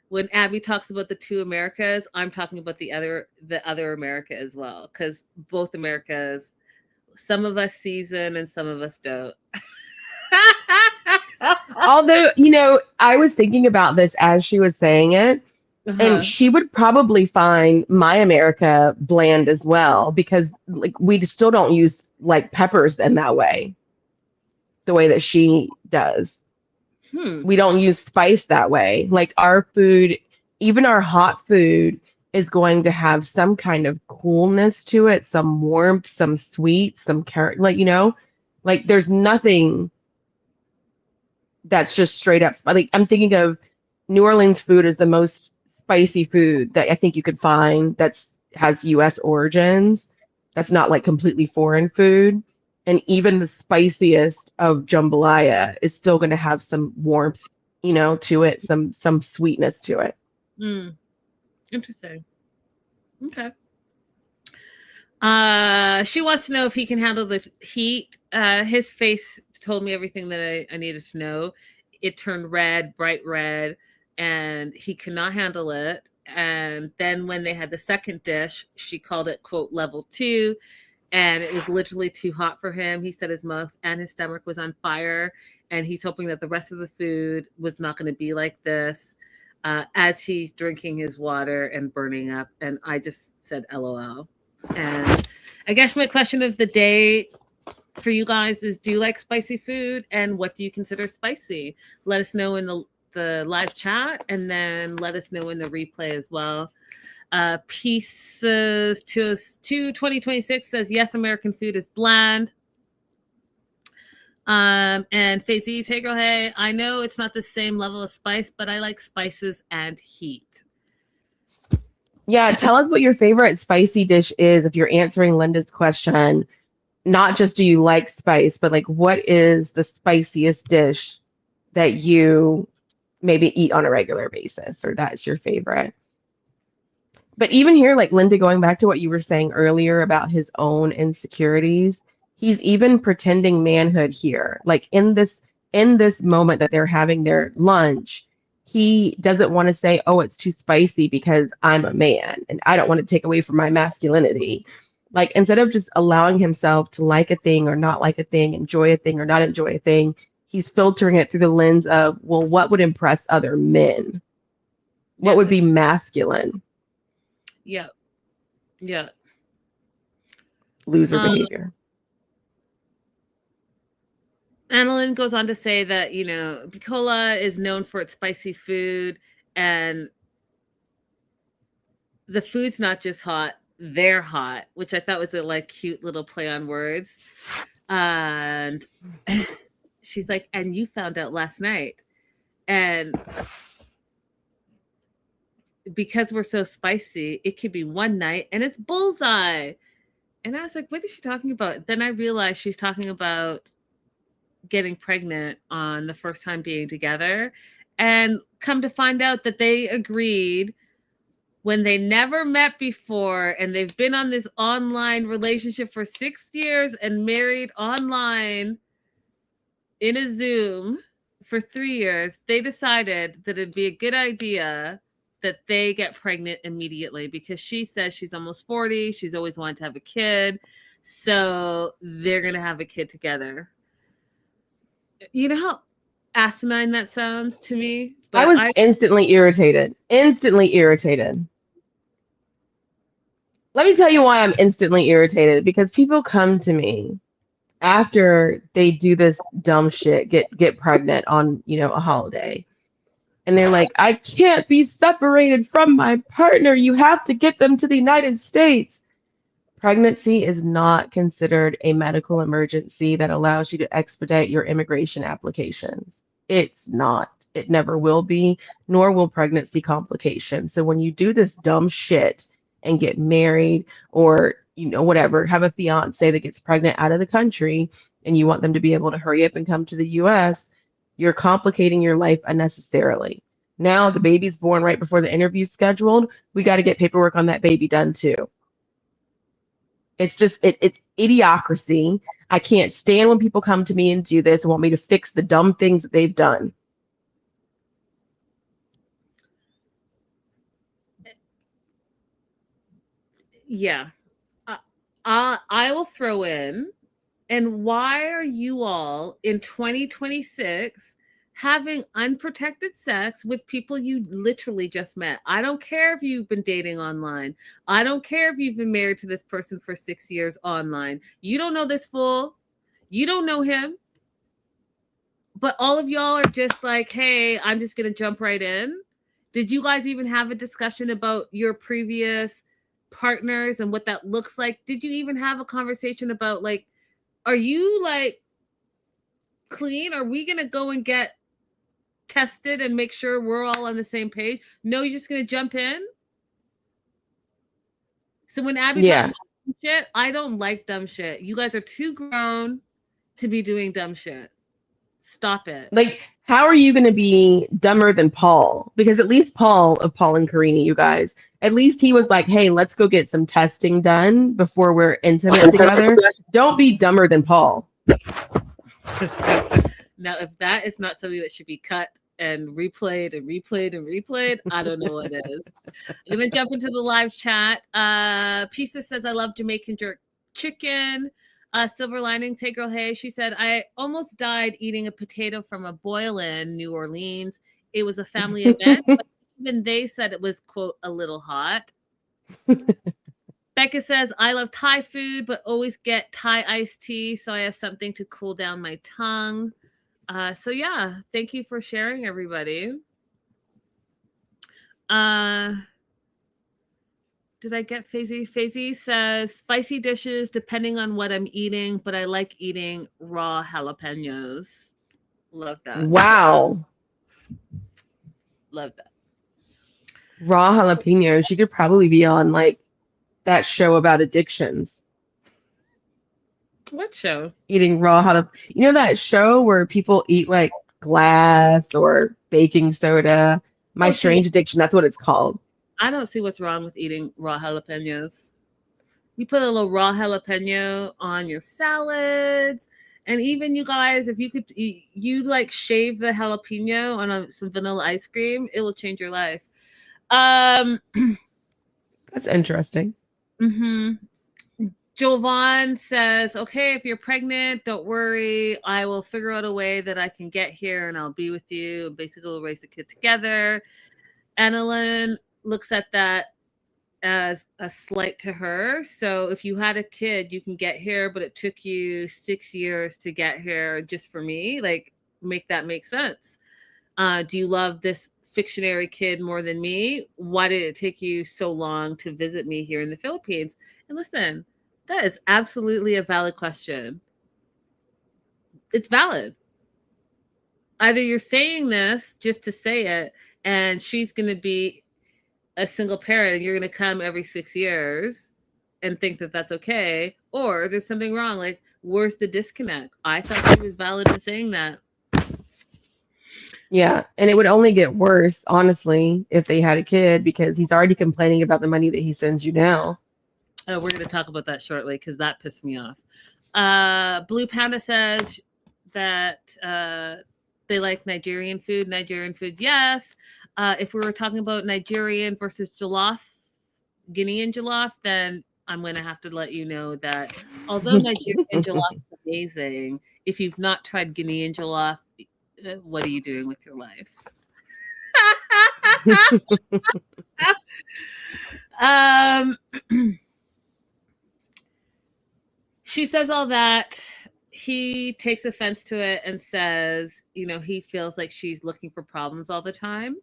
when Abby talks about the two Americas, I'm talking about the other America as well, because both Americas, some of us season and some of us don't. Although, I was thinking about this as she was saying it, and Uh-huh. she would probably find My America bland as well because like we still don't use like peppers in that way, the way that she does. Hmm. We don't use spice that way. Like our food, even our hot food is going to have some kind of coolness to it, some warmth, some sweet, some carrot, like there's nothing that's just straight up. Like I'm thinking of New Orleans food as the most spicy food that I think you could find that's has US origins. That's not like completely foreign food. And even the spiciest of jambalaya is still going to have some warmth, to it, some sweetness to it. Hmm. Interesting. Okay. She wants to know if he can handle the heat. His face told me everything that I needed to know. It turned red, bright red, and he could not handle it. And then when they had the second dish, she called it, quote, level 2, and it was literally too hot for him. He said his mouth and his stomach was on fire, and he's hoping that the rest of the food was not going to be like this, as he's drinking his water and burning up. And I just said, LOL. And I guess my question of the day for you guys is, do you like spicy food, and what do you consider spicy? Let us know in the live chat, and then let us know in the replay as well. Pieces to 2026 says, yes, American food is bland. And Faziz, hey girl, hey, I know it's not the same level of spice, but I like spices and heat. Yeah, tell us what your favorite spicy dish is if you're answering Linda's question. Not just do you like spice, but like what is the spiciest dish that you maybe eat on a regular basis, or that's your favorite? But even here, like Linda, going back to what you were saying earlier about his own insecurities, he's even pretending manhood here. Like in this moment that they're having their lunch, he doesn't want to say, "Oh, it's too spicy because I'm a man and I don't want to take away from my masculinity." Like instead of just allowing himself to like a thing or not like a thing, enjoy a thing or not enjoy a thing, he's filtering it through the lens of, well, what would impress other men? What Yeah, would be masculine? yeah, yeah. Loser Um, behavior. Annalyn goes on to say that, Bicola is known for its spicy food, and the food's not just hot, they're hot, which I thought was a like cute little play on words. And she's like, and you found out last night. And because we're so spicy, it could be one night and it's bullseye. And I was like, what is she talking about? Then I realized she's talking about getting pregnant on the first time being together. And come to find out that they agreed when they never met before, and they've been on this online relationship for 6 years and married online in a Zoom for 3 years, they decided that it'd be a good idea that they get pregnant immediately, because she says she's almost 40. She's always wanted to have a kid. So they're going to have a kid together. You know how asinine that sounds to me? I But was instantly irritated. Instantly irritated. Let me tell you why I'm instantly irritated. Because people come to me after they do this dumb shit, get pregnant on, a holiday. And they're like, I can't be separated from my partner. You have to get them to the United States. Pregnancy is not considered a medical emergency that allows you to expedite your immigration applications. It's not. It never will be, nor will pregnancy complications. So when you do this dumb shit and get married or, whatever, have a fiance that gets pregnant out of the country and you want them to be able to hurry up and come to the US, you're complicating your life unnecessarily. Now the baby's born right before the interview's scheduled. We got to get paperwork on that baby done too. It's just it's idiocracy. I can't stand when people come to me and do this and want me to fix the dumb things that they've done. Yeah. I will throw in, and why are you all in 2026 having unprotected sex with people you literally just met? I don't care if you've been dating online. I don't care if you've been married to this person for 6 years online. You don't know this fool. You don't know him. But all of y'all are just like, hey, I'm just going to jump right in. Did you guys even have a discussion about your previous partners and what that looks like? Did you even have a conversation about, like, are you like clean? Are we going to go and get tested and make sure we're all on the same page? No, you're just going to jump in? So when Abby talks about dumb shit, I don't like dumb shit. You guys are too grown to be doing dumb shit. Stop it. Like, how are you going to be dumber than Paul? Because at least Paul of Paul and Karini, you guys, at least he was like, hey, let's go get some testing done before we're intimate together. Don't be dumber than Paul. Now, if that is not something that should be cut and replayed and replayed and replayed, I don't know what is. I'm going to jump into the live chat. Pisa says, I love Jamaican jerk chicken. Silver Lining, Tay Girl Hey, she said, I almost died eating a potato from a boil-in New Orleans. It was a family event, but even they said it was, quote, a little hot. Becca says, I love Thai food, but always get Thai iced tea, so I have something to cool down my tongue. So yeah, thank you for sharing, everybody. Did I get Faisy? Faisy says, spicy dishes depending on what I'm eating, but I like eating raw jalapenos. Love that. Wow. Love that. Raw jalapenos. You could probably be on like that show about addictions. What show? Eating raw jalapenos. You know that show where people eat like glass or baking soda? My Strange Addiction, that's what it's called. I don't see what's wrong with eating raw jalapenos. You put a little raw jalapeno on your salads. And even you guys, if you could, you like shave the jalapeno on some vanilla ice cream, it will change your life. That's interesting. Jovan says, okay, if you're pregnant, don't worry. I will figure out a way that I can get here and I'll be with you. And basically, we'll raise the kid together. Annalyn looks at that as a slight to her. So if you had a kid, you can get here, but it took you 6 years to get here just for me. Like, make that make sense. Do you love this fictionary kid more than me? Why did it take you so long to visit me here in the Philippines? And listen, that is absolutely a valid question. It's valid. Either you're saying this just to say it, and she's going to be a single parent and you're going to come every 6 years and think that that's okay, or there's something wrong. Like, where's the disconnect? I thought she was valid in saying that. Yeah, and it would only get worse, honestly, if they had a kid, because he's already complaining about the money that he sends you now. Oh, we're going to talk about that shortly because that pissed me off. Blue Panda says that they like Nigerian food. Nigerian food, yes. If we were talking about Nigerian versus jollof, Guinean jollof, then I'm going to have to let you know that although Nigerian jollof is amazing, if you've not tried Guinean jollof, what are you doing with your life? She says all that. He takes offense to it and says, you know, he feels like she's looking for problems all the time.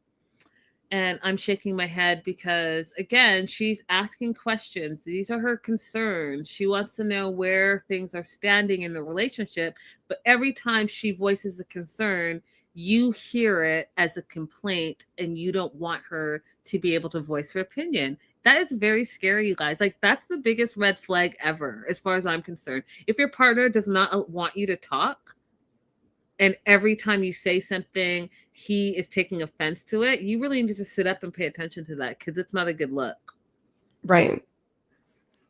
And I'm shaking my head because, again, she's asking questions. These are her concerns. She wants to know where things are standing in the relationship. But every time she voices a concern, you hear it as a complaint and you don't want her to be able to voice her opinion. That is very scary, you guys. Like, that's the biggest red flag ever, as far as I'm concerned. If your partner does not want you to talk, and every time you say something, he is taking offense to it, you really need to sit up and pay attention to that because it's not a good look. Right.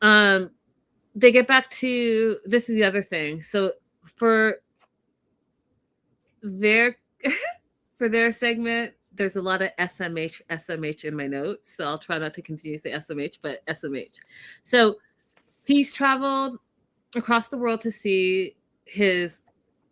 They get back to, this is the other thing. So for their segment, there's a lot of SMH in my notes, so I'll try not to continue to say SMH, but SMH. So he's traveled across the world to see his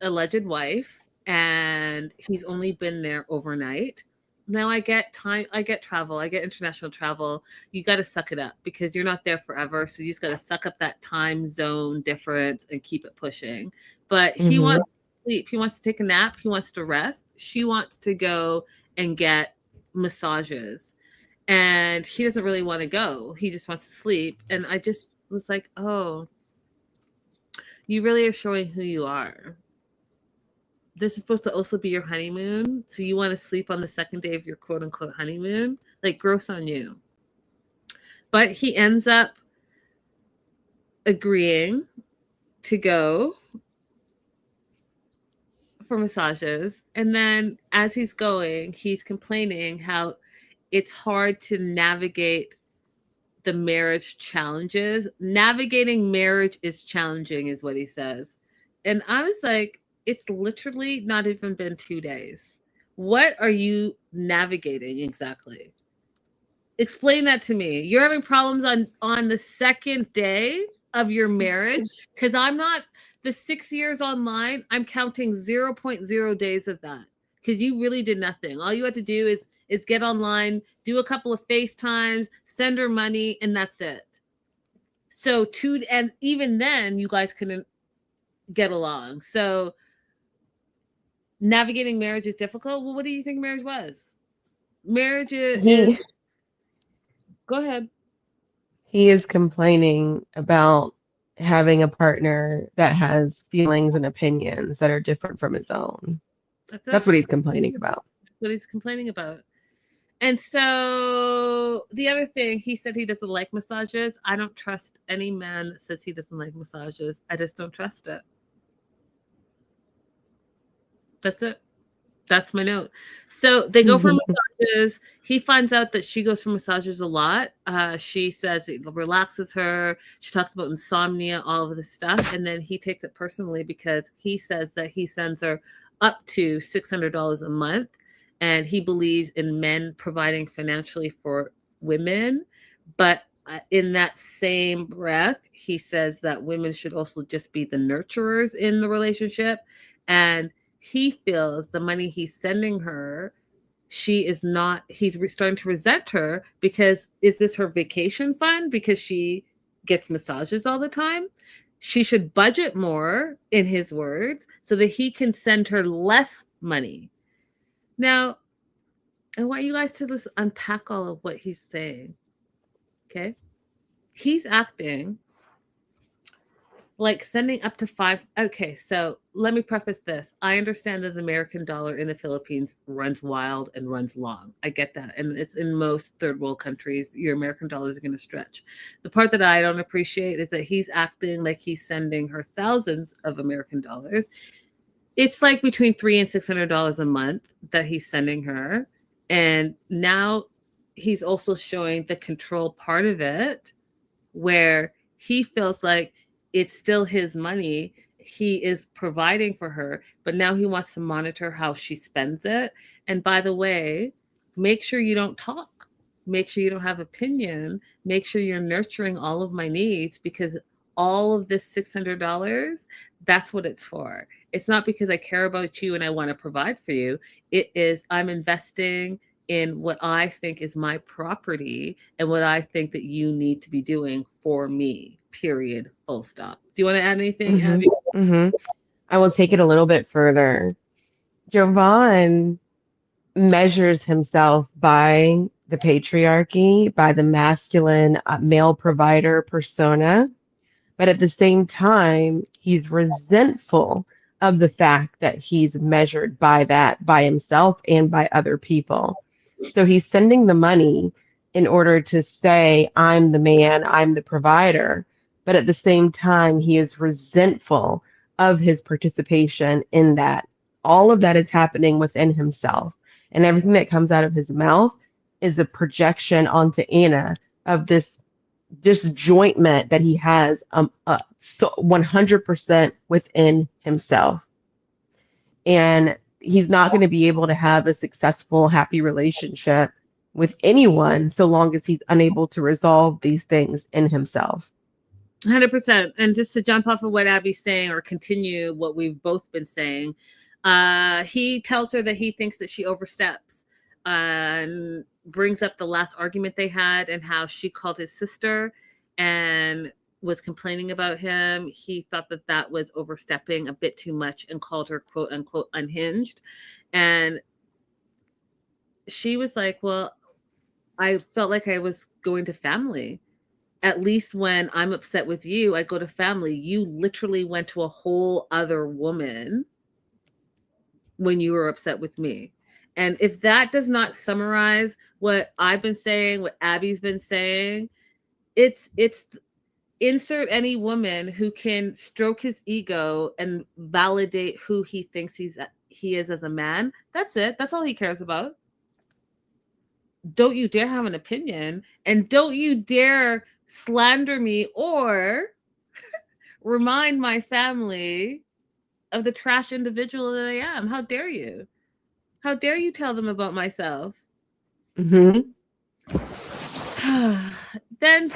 alleged wife, and he's only been there overnight. Now I get travel, I get international travel. You got to suck it up because you're not there forever. So you just got to suck up that time zone difference and keep it pushing. But he wants to sleep. He wants to take a nap. He wants to rest. She wants to go and get massages. And he doesn't really want to go. He just wants to sleep. And I just was like, oh, you really are showing who you are. This is supposed to also be your honeymoon. So you want to sleep on the second day of your quote unquote honeymoon? Like, gross on you. But he ends up agreeing to go for massages. And then as he's going, he's complaining how it's hard to navigate the marriage challenges. Navigating marriage is challenging, is what he says. And I was like, it's literally not even been 2 days. What are you navigating exactly? Explain that to me. You're having problems on the second day of your marriage? Because I'm not, the 6 years online, I'm counting 0.0 days of that. Because you really did nothing. All you had to do is get online, do a couple of FaceTimes, send her money, and that's it. So and even then, you guys couldn't get along. So navigating marriage is difficult. Well, what do you think marriage was? Marriage is go ahead. He is complaining about having a partner that has feelings and opinions that are different from his own. That's what he's complaining about. That's what he's complaining about. And so the other thing, he said he doesn't like massages. I don't trust any man that says he doesn't like massages. I just don't trust it. That's it. That's my note. So they go for massages. He finds out that she goes for massages a lot. She says it relaxes her. She talks about insomnia, all of this stuff. And then he takes it personally because he says that he sends her up to $600 a month. And he believes in men providing financially for women. But in that same breath, he says that women should also just be the nurturers in the relationship. And he feels the money he's sending her, he's starting to resent her because is this her vacation fund? Because she gets massages all the time. She should budget more, in his words, so that he can send her less money. Now, I want you guys to just unpack all of what he's saying. Okay? He's acting like sending up to $5. Okay, so let me preface this. I understand that the American dollar in the Philippines runs wild and runs long. I get that. And it's in most third world countries, your American dollars are going to stretch. The part that I don't appreciate is that he's acting like he's sending her thousands of American dollars. It's like between $300 and $600 a month that he's sending her. And now he's also showing the control part of it where he feels like it's still his money. He is providing for her, but now he wants to monitor how she spends it. And by the way, make sure you don't talk. Make sure you don't have opinion. Make sure you're nurturing all of my needs because all of this $600, that's what it's for. It's not because I care about you and I want to provide for you. It is I'm investing in what I think is my property and what I think that you need to be doing for me, period, full stop. Do you want to add anything, Abby? I will take it a little bit further. Jovan measures himself by the patriarchy, by the masculine male provider persona. But at the same time, he's resentful of the fact that he's measured by that, by himself and by other people. So he's sending the money in order to say, I'm the man, I'm the provider. But at the same time, he is resentful of his participation in that. All of that is happening within himself. And everything that comes out of his mouth is a projection onto Anna of this disjointment that he has so 100% within himself. And he's not going to be able to have a successful, happy relationship with anyone so long as he's unable to resolve these things in himself. 100%. And just to jump off of what Abby's saying or continue what we've both been saying, he tells her that he thinks that she oversteps, and brings up the last argument they had and how she called his sister and was complaining about him. He thought that that was overstepping a bit too much and called her quote unquote unhinged. And she was like, well, I felt like I was going to family. At least when I'm upset with you, I go to family. You literally went to a whole other woman when you were upset with me. And if that does not summarize what I've been saying, what Abby's been saying, it's insert any woman who can stroke his ego and validate who he thinks he is as a man. That's it. That's all he cares about. Don't you dare have an opinion, and don't you dare slander me or remind my family of the trash individual that I am. How dare you? How dare you tell them about myself? Mm-hmm. Then,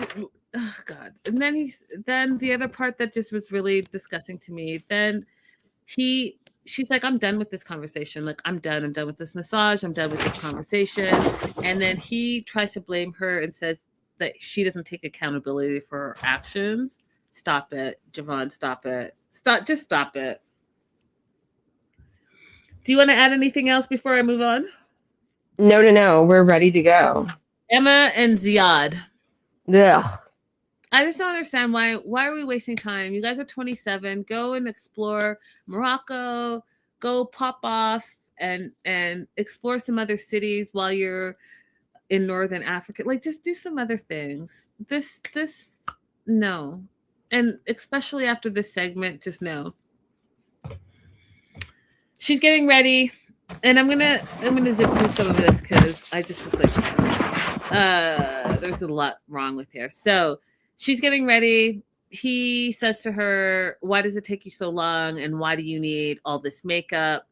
oh God. And then the other part that just was really disgusting to me, then she's like, I'm done with this conversation. Like, I'm done with this massage. I'm done with this conversation. And then he tries to blame her and says that she doesn't take accountability for her actions. Stop it, Javon. Stop it. Just stop it. Do you want to add anything else before I move on? No. We're ready to go. Emma and Ziad. Ugh. I just don't understand why are we wasting time? You guys are 27. Go and explore Morocco. Go pop off and explore some other cities while you're in Northern Africa. Like, just do some other things. This no. And especially after this segment, just no. She's getting ready, and I'm gonna zip through some of this because I just was like, there's a lot wrong with her. So she's getting ready. He says to her, why does it take you so long? And why do you need all this makeup?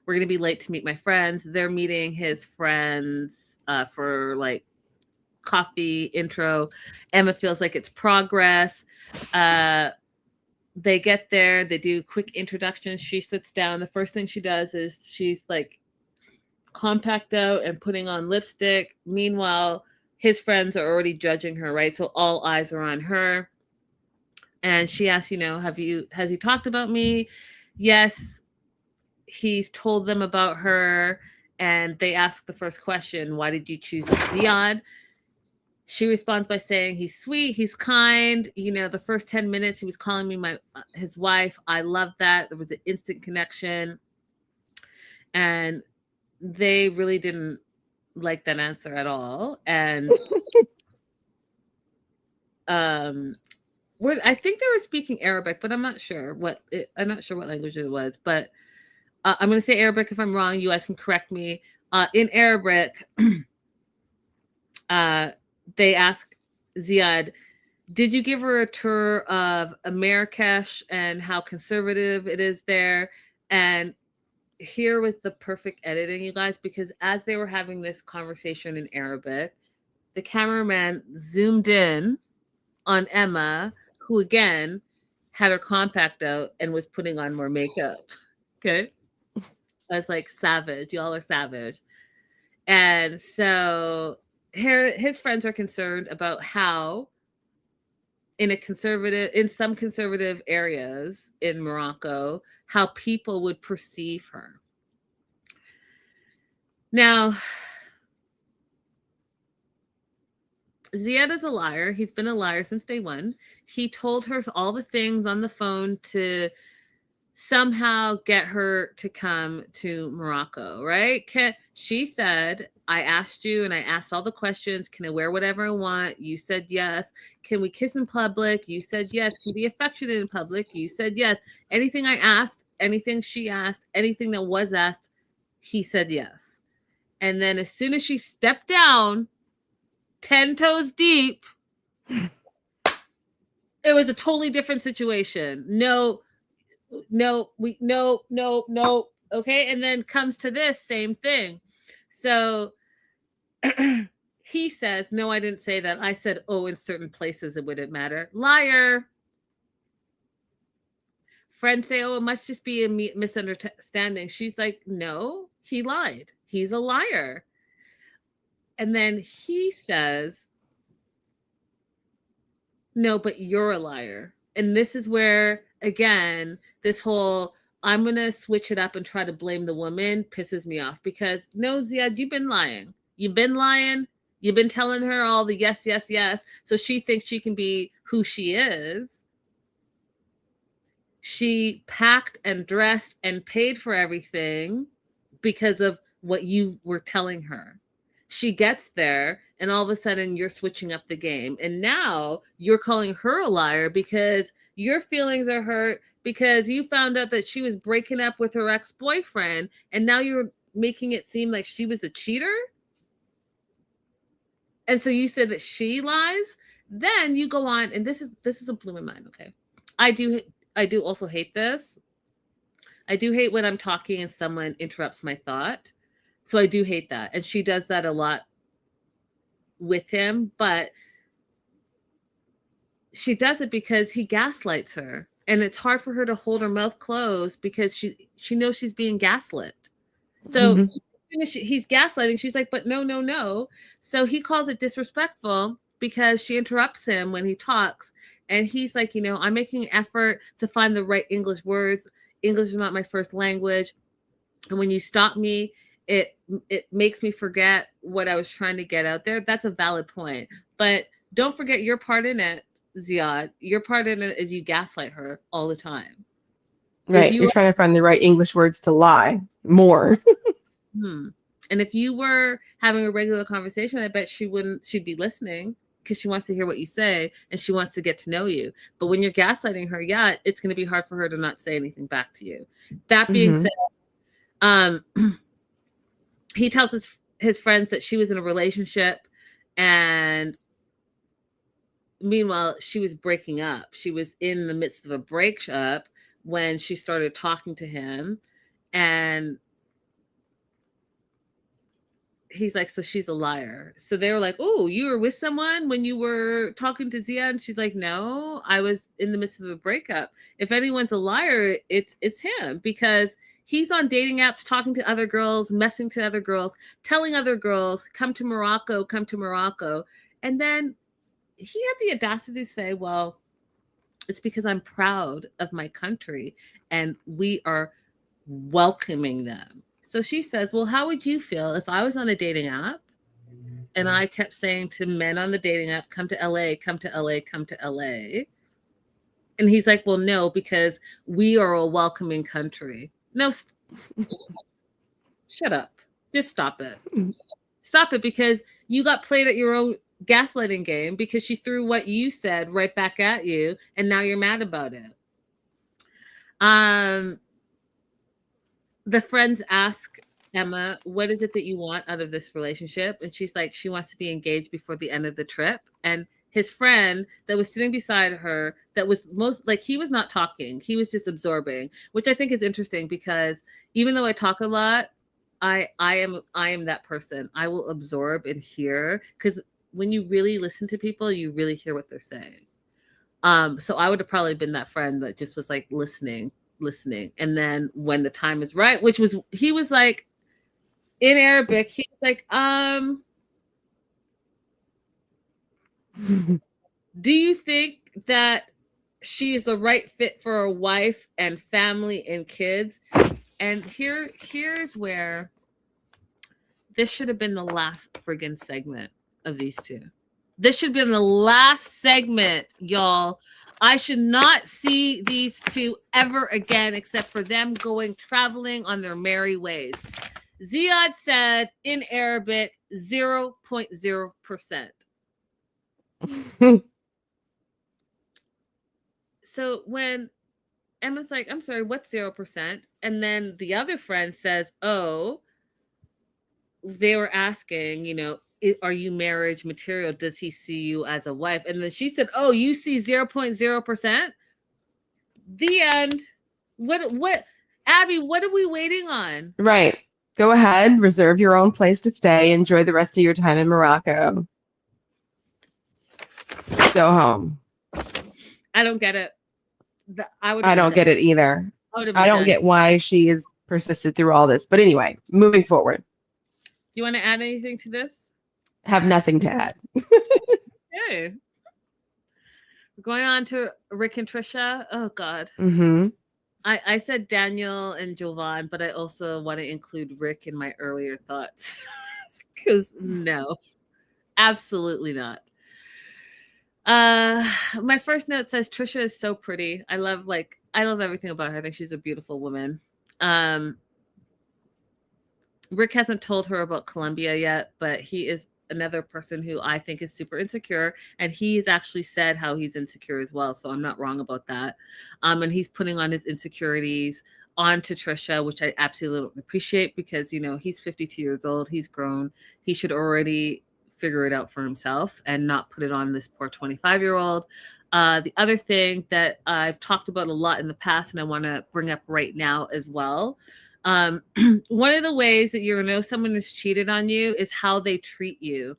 We're going to be late to meet my friends. They're meeting his friends for like coffee intro. Emma feels like it's progress. They get there. They do quick introductions. She sits down. The first thing she does is she's like compact out and putting on lipstick. Meanwhile, his friends are already judging her, right? So all eyes are on her. And she asks, has he talked about me? Yes, he's told them about her. And they ask the first question, why did you choose Ziad? She responds by saying, he's sweet, he's kind. The first 10 minutes, he was calling me his wife. I love that. There was an instant connection. And they really didn't like that answer at all. And I think they were speaking Arabic, but I'm not sure what language it was. But I'm going to say Arabic. If I'm wrong, you guys can correct me. In Arabic, they ask Ziad, did you give her a tour of Marrakesh and how conservative it is there? And here was the perfect editing, you guys, because as they were having this conversation in Arabic, the cameraman zoomed in on Emma, who again had her compact out and was putting on more makeup. Okay. I was like, savage. Y'all are savage. And so his friends are concerned about how in some conservative areas in Morocco, how people would perceive her. Now, Ziad is a liar. He's been a liar since day one. He told her all the things on the phone to somehow get her to come to Morocco, right? She said, I asked you and I asked all the questions. Can I wear whatever I want? You said yes. Can we kiss in public? You said yes. Can we be affectionate in public? You said yes. Anything I asked, anything she asked, anything that was asked, he said yes. And then as soon as she stepped down, 10 toes deep, it was a totally different situation. No. Okay. And then comes to this same thing. So he says, no, I didn't say that. I said, oh, in certain places it wouldn't matter. Liar. Friends say, oh, it must just be a misunderstanding. She's like, no, he lied. He's a liar. And then he says, no, but you're a liar. And this is where, again, this whole I'm going to switch it up and try to blame the woman pisses me off, because no, Ziad, you've been lying. You've been lying. You've been telling her all the yes, yes, yes. So she thinks she can be who she is. She packed and dressed and paid for everything because of what you were telling her. She gets there and all of a sudden you're switching up the game. And now you're calling her a liar because your feelings are hurt because you found out that she was breaking up with her ex-boyfriend, and now you're making it seem like she was a cheater. And so you said that she lies. Then you go on, and this is a blew my mind. Okay. I do also hate this. I do hate when I'm talking and someone interrupts my thought. So I do hate that. And she does that a lot with him, but she does it because he gaslights her. And it's hard for her to hold her mouth closed because she knows she's being gaslit. So he's gaslighting. She's like, but no, no, no. So he calls it disrespectful because she interrupts him when he talks. And he's like, I'm making an effort to find the right English words. English is not my first language. And when you stop me, it makes me forget what I was trying to get out there. That's a valid point. But don't forget your part in it, Ziad. Your part in it is you gaslight her all the time. Right. You're trying to find the right English words to lie more. And if you were having a regular conversation, I bet she'd be listening because she wants to hear what you say and she wants to get to know you. But when you're gaslighting her, yeah, it's going to be hard for her to not say anything back to you. That being said, he tells his friends that she was in a relationship, and meanwhile, she was breaking up. She was in the midst of a breakup when she started talking to him, and he's like, so she's a liar. So they were like, oh, you were with someone when you were talking to Zia? And she's like, no, I was in the midst of a breakup. If anyone's a liar, it's him, because he's on dating apps, talking to other girls, messing to other girls, telling other girls, come to Morocco, come to Morocco. And then he had the audacity to say, well, it's because I'm proud of my country and we are welcoming them. So she says, well, how would you feel if I was on a dating app and I kept saying to men on the dating app, come to LA, come to LA, come to LA? And he's like, well, no, because we are a welcoming country. No, shut up. Just stop it. Stop it, because you got played at your own gaslighting game because she threw what you said right back at you, and now you're mad about it. The friends ask Emma, what is it that you want out of this relationship? And she's like, she wants to be engaged before the end of the trip. And his friend that was sitting beside her, that was most like, he was not talking, he was just absorbing, which I think is interesting because even though I talk a lot, I am that person. I will absorb and hear, because when you really listen to people, you really hear what they're saying. So I would have probably been that friend that just was like listening. And then when the time is right, he was like in Arabic, he was like, do you think that she is the right fit for a wife and family and kids? And here's where this should have been the last friggin' segment of these two. This should have been the last segment, y'all. I should not see these two ever again, except for them going traveling on their merry ways. Ziad said in Arabic, 0.0%. So when Emma's like, I'm sorry, what's 0%? And then the other friend says, oh, they were asking, are you marriage material? Does he see you as a wife? And then she said, oh, you see 0.0%? The end. What Abby, what are we waiting on? Right. Go ahead, reserve your own place to stay. Enjoy the rest of your time in Morocco. Go home. I don't get it. I would have I been don't done. get it either. I would have I been don't done. get why she is persisted through all this. But anyway, moving forward. Do you want to add anything to this? Have nothing to add. Okay. We're going on to Rick and Trisha. Oh God. Mm-hmm. I said Daniel and Jovan, but I also want to include Rick in my earlier thoughts. Because no, absolutely not. My first note says Trisha is so pretty. I love everything about her. I think she's a beautiful woman. Rick hasn't told her about Columbia yet, but he is another person who I think is super insecure, and he's actually said how he's insecure as well, so I'm not wrong about that. And he's putting on his insecurities onto Trisha, which I absolutely appreciate, because he's 52 years old, he's grown, he should already figure it out for himself and not put it on this poor 25-year-old. The other thing that I've talked about a lot in the past, and I want to bring up right now as well, one of the ways that you're going to know someone has cheated on you is how they treat you.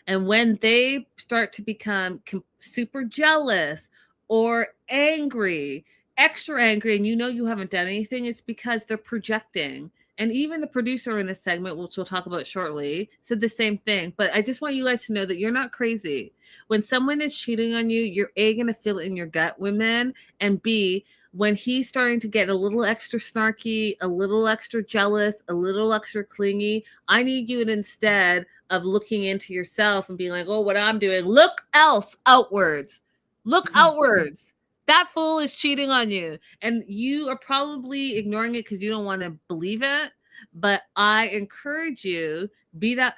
And when they start to become super jealous or angry, extra angry, and you haven't done anything, it's because they're projecting. And even the producer in this segment, which we'll talk about shortly, said the same thing. But I just want you guys to know that you're not crazy. When someone is cheating on you, you're A, going to feel it in your gut, women, and B, when he's starting to get a little extra snarky, a little extra jealous, a little extra clingy, I need you to, instead of looking into yourself and being like, oh, what I'm doing, look outwards. Look outwards. That fool is cheating on you. And you are probably ignoring it because you don't want to believe it. But I encourage you, be that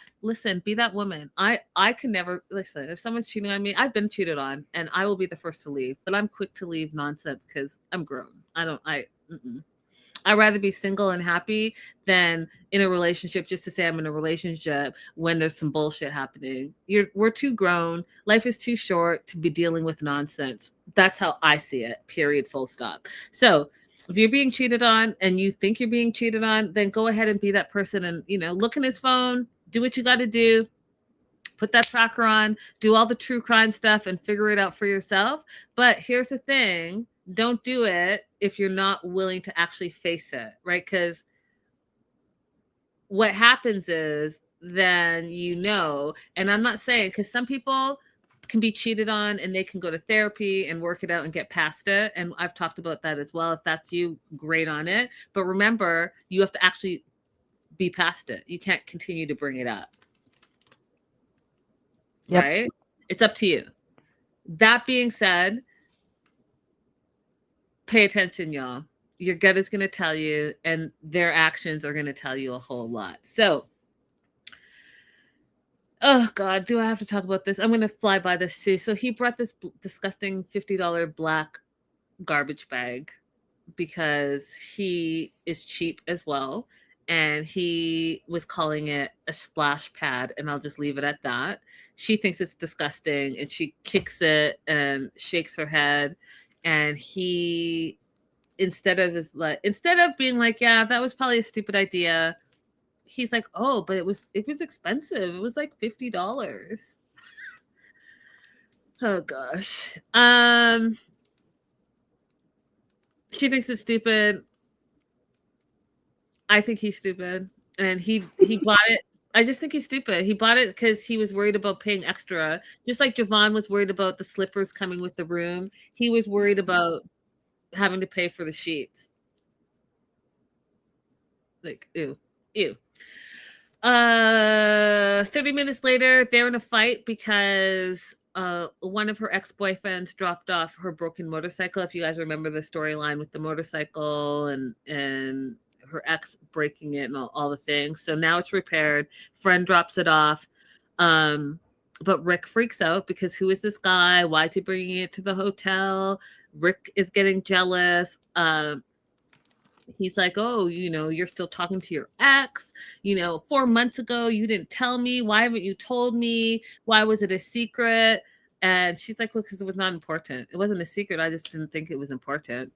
woman. I can never listen. If someone's cheating on me, I've been cheated on, and I will be the first to leave. But I'm quick to leave nonsense because I'm grown. I'd rather be single and happy than in a relationship just to say I'm in a relationship when there's some bullshit happening. We're too grown. Life is too short to be dealing with nonsense. That's how I see it, period, full stop. So if you're being cheated on and you think you're being cheated on, then go ahead and be that person and, look in his phone, do what you got to do. Put that tracker on, do all the true crime stuff and figure it out for yourself. But here's the thing. Don't do it if you're not willing to actually face it, right? Because what happens is then and I'm not saying, because some people can be cheated on and they can go to therapy and work it out and get past it. And I've talked about that as well. If that's you, great on it. But remember, you have to actually be past it. You can't continue to bring it up. Yep. Right? It's up to you. That being said, pay attention, y'all. Your gut is going to tell you, and their actions are going to tell you a whole lot. So, oh God, do I have to talk about this? I'm going to fly by this too. So he brought this disgusting $50 black garbage bag because he is cheap as well. And he was calling it a splash pad, and I'll just leave it at that. She thinks it's disgusting, and she kicks it and shakes her head. And he, instead of being like, yeah, that was probably a stupid idea, he's like, oh, but it was expensive. It was like $50. Oh gosh. She thinks it's stupid. I think he's stupid. And he bought it. I just think he's stupid. He bought it because he was worried about paying extra. Just like Jovan was worried about the slippers coming with the room. He was worried about having to pay for the sheets. Like, ew. 30 minutes later, they're in a fight because one of her ex-boyfriends dropped off her broken motorcycle. If you guys remember the storyline with the motorcycle and her ex breaking it and all the things. So now it's repaired. Friend drops it off. But Rick freaks out because who is this guy? Why is he bringing it to the hotel? Rick is getting jealous. He's like, oh, you're still talking to your ex. 4 months ago, you didn't tell me. Why haven't you told me? Why was it a secret? And she's like, well, because it was not important. It wasn't a secret. I just didn't think it was important.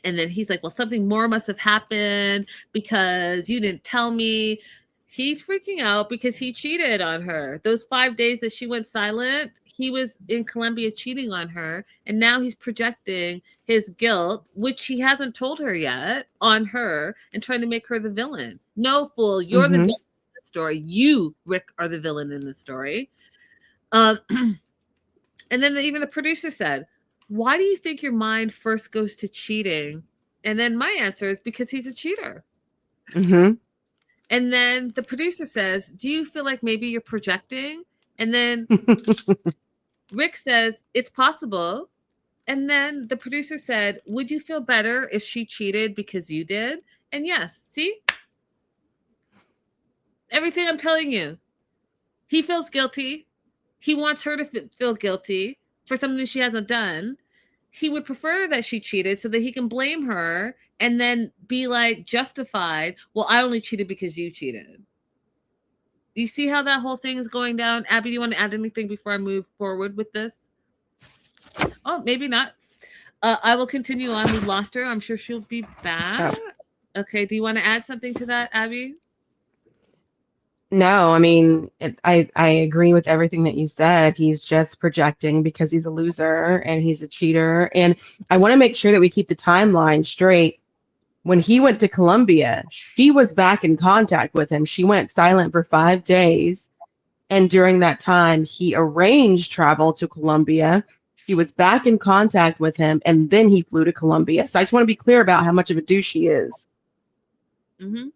And then he's like, well, something more must have happened because you didn't tell me. He's freaking out because he cheated on her. Those 5 days that she went silent, he was in Colombia cheating on her. And now he's projecting his guilt, which he hasn't told her yet, on her and trying to make her the villain. No, fool, you're the villain in the story. You, Rick, are the villain in the story. And then even the producer said, why do you think your mind first goes to cheating? And then my answer is because he's a cheater. Mm-hmm. And then the producer says, do you feel like maybe you're projecting? And then Rick says, it's possible. And then the producer said, would you feel better if she cheated because you did? And yes, see? Everything I'm telling you. He feels guilty. He wants her to feel guilty for something she hasn't done. He would prefer that she cheated so that he can blame her and then be like justified. Well, I only cheated because you cheated. You see how that whole thing is going down? Abby, do you want to add anything before I move forward with this? Oh, maybe not. I will continue on. We lost her. I'm sure she'll be back. Oh. Okay. Do you want to add something to that, Abby? No, I mean, I agree with everything that you said. He's just projecting because he's a loser and he's a cheater. And I want to make sure that we keep the timeline straight. When he went to Colombia, she was back in contact with him. She went silent for 5 days. And during that time, he arranged travel to Colombia. She was back in contact with him, and then he flew to Colombia. So I just want to be clear about how much of a douche he is. Mm-hmm.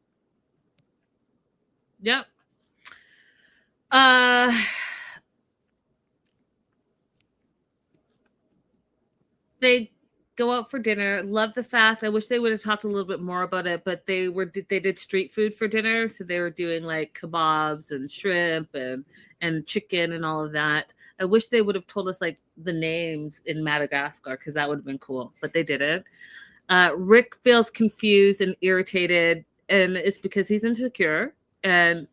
Yep. They go out for dinner. Love the fact. I wish they would have talked a little bit more about it, but they did street food for dinner, so they were doing like kebabs and shrimp and chicken and all of that. I wish they would have told us like the names in Madagascar because that would have been cool, but they didn't. Rick feels confused and irritated, and it's because he's insecure, and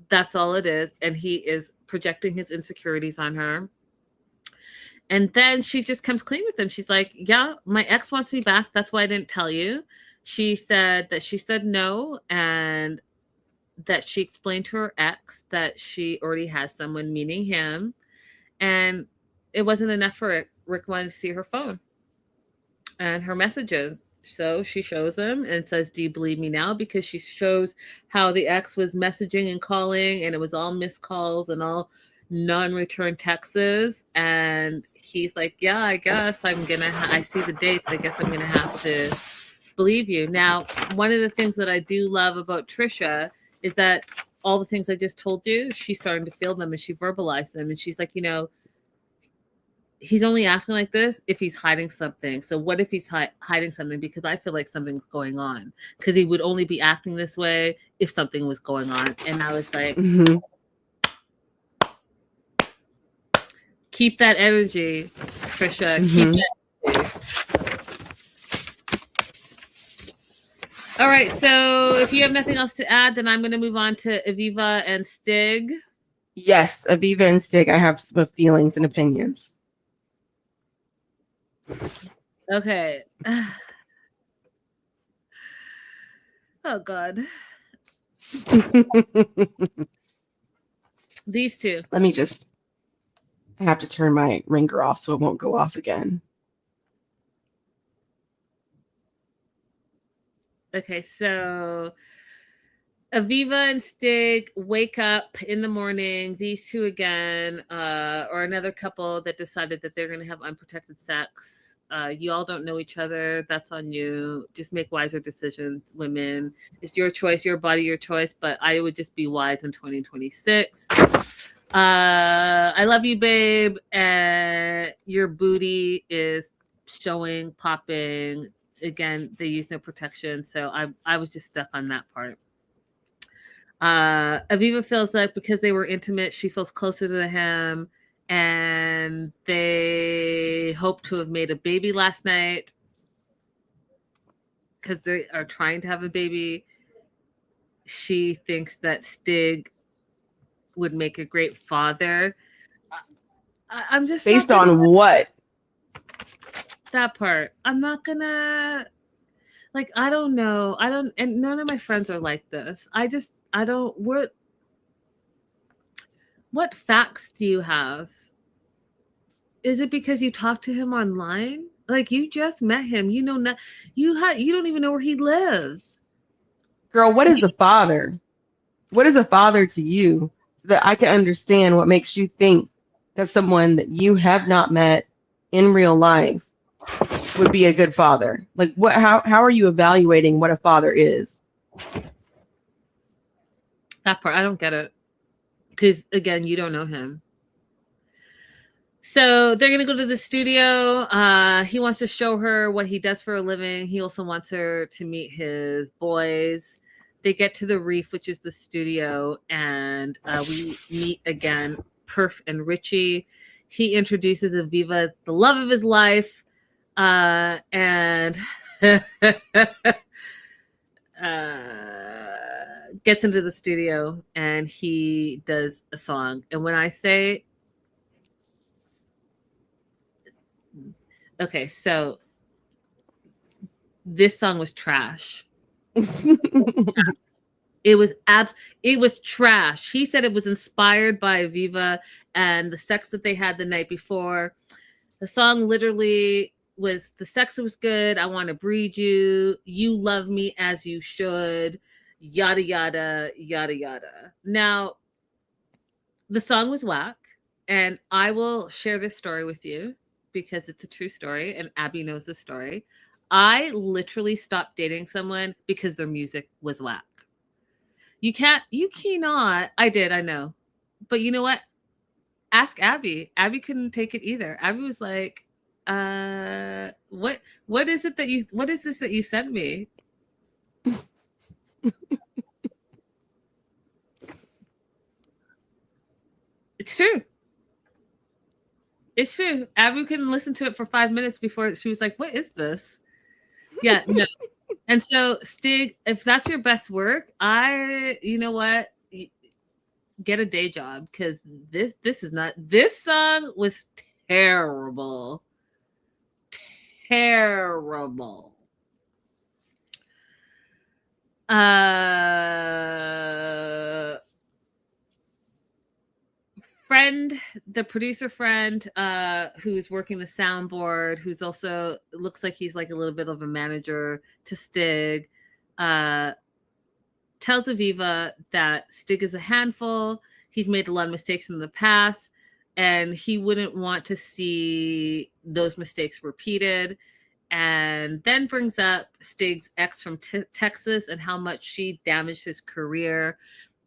that's all it is. And he is projecting his insecurities on her. And then she just comes clean with him. She's like, yeah, my ex wants me back. That's why I didn't tell you. She said that she said no, and that she explained to her ex that she already has someone, meaning him. And it wasn't enough for Rick. Rick wanted to see her phone and her messages. So she shows him and says, do you believe me now? Because she shows how the ex was messaging and calling, and it was all missed calls and all non-return texts. And he's like, yeah, I guess I'm gonna I see the dates, I guess I'm gonna have to believe you. Now, one of the things that I do love about Trisha is that all the things I just told you, she's starting to feel them and she verbalized them, and she's like, you know, he's only acting like this if he's hiding something. So what if he's hiding something? Because I feel like something's going on, because he would only be acting this way if something was going on. And I was like, keep that energy, Trisha. Keep that energy. All right. So if you have nothing else to add, then I'm going to move on to Aviva and Stig. Yes, Aviva and Stig, I have some feelings and opinions. Okay. Oh, God. These two. Let me just, I have to turn my ringer off so it won't go off again. Okay, so Aviva and Stig wake up in the morning. These two again, or another couple that decided that they're going to have unprotected sex. You all don't know each other. That's on you. Just make wiser decisions, women. It's your choice, your body, your choice. But I would just be wise in 2026. I love you, babe. And your booty is showing, popping. Again, they use no protection. So I was just stuck on that part. Aviva feels like because they were intimate, she feels closer to him, and they hope to have made a baby last night because they are trying to have a baby. She thinks that Stig would make a great father. I'm just based on what? That part. I'm not gonna, like, I don't know. I don't, and none of my friends are like this. I don't, what facts do you have? Is it because you talked to him online? Like, you just met him. You know, not, you don't even know where he lives. Girl, what is a father? What is a father to you, so that I can understand what makes you think that someone that you have not met in real life would be a good father? Like, what, how are you evaluating what a father is? That part, I don't get it. Because, again, you don't know him. So they're gonna go to the studio. He wants to show her what he does for a living. He also wants her to meet his boys. They get to the Reef, which is the studio, and we meet again Perf and Richie. He introduces Aviva, the love of his life, and gets into the studio, and he does a song. And when I say, okay, so this song was trash. It was trash. He said it was inspired by Aviva and the sex that they had the night before. The song literally was, the sex was good. I want to breed you. You love me as you should. Yada yada yada yada. Now, the song was whack, and I will share this story with you because it's a true story, and Abby knows the story. I literally stopped dating someone because their music was whack. You cannot. I did, I know. But you know what? Ask Abby. Abby couldn't take it either. Abby was like, what is it that you, what is this that you sent me? It's true. It's true. Abby couldn't listen to it for 5 minutes before she was like, what is this? Yeah, no. And so, Stig, if that's your best work, you know what? Get a day job, because this is not, this song was terrible. Terrible. Friend, the producer friend, who's working the soundboard, who's also looks like he's like a little bit of a manager to Stig, tells Aviva that Stig is a handful. He's made a lot of mistakes in the past, and he wouldn't want to see those mistakes repeated. And then brings up Stig's ex from Texas and how much she damaged his career.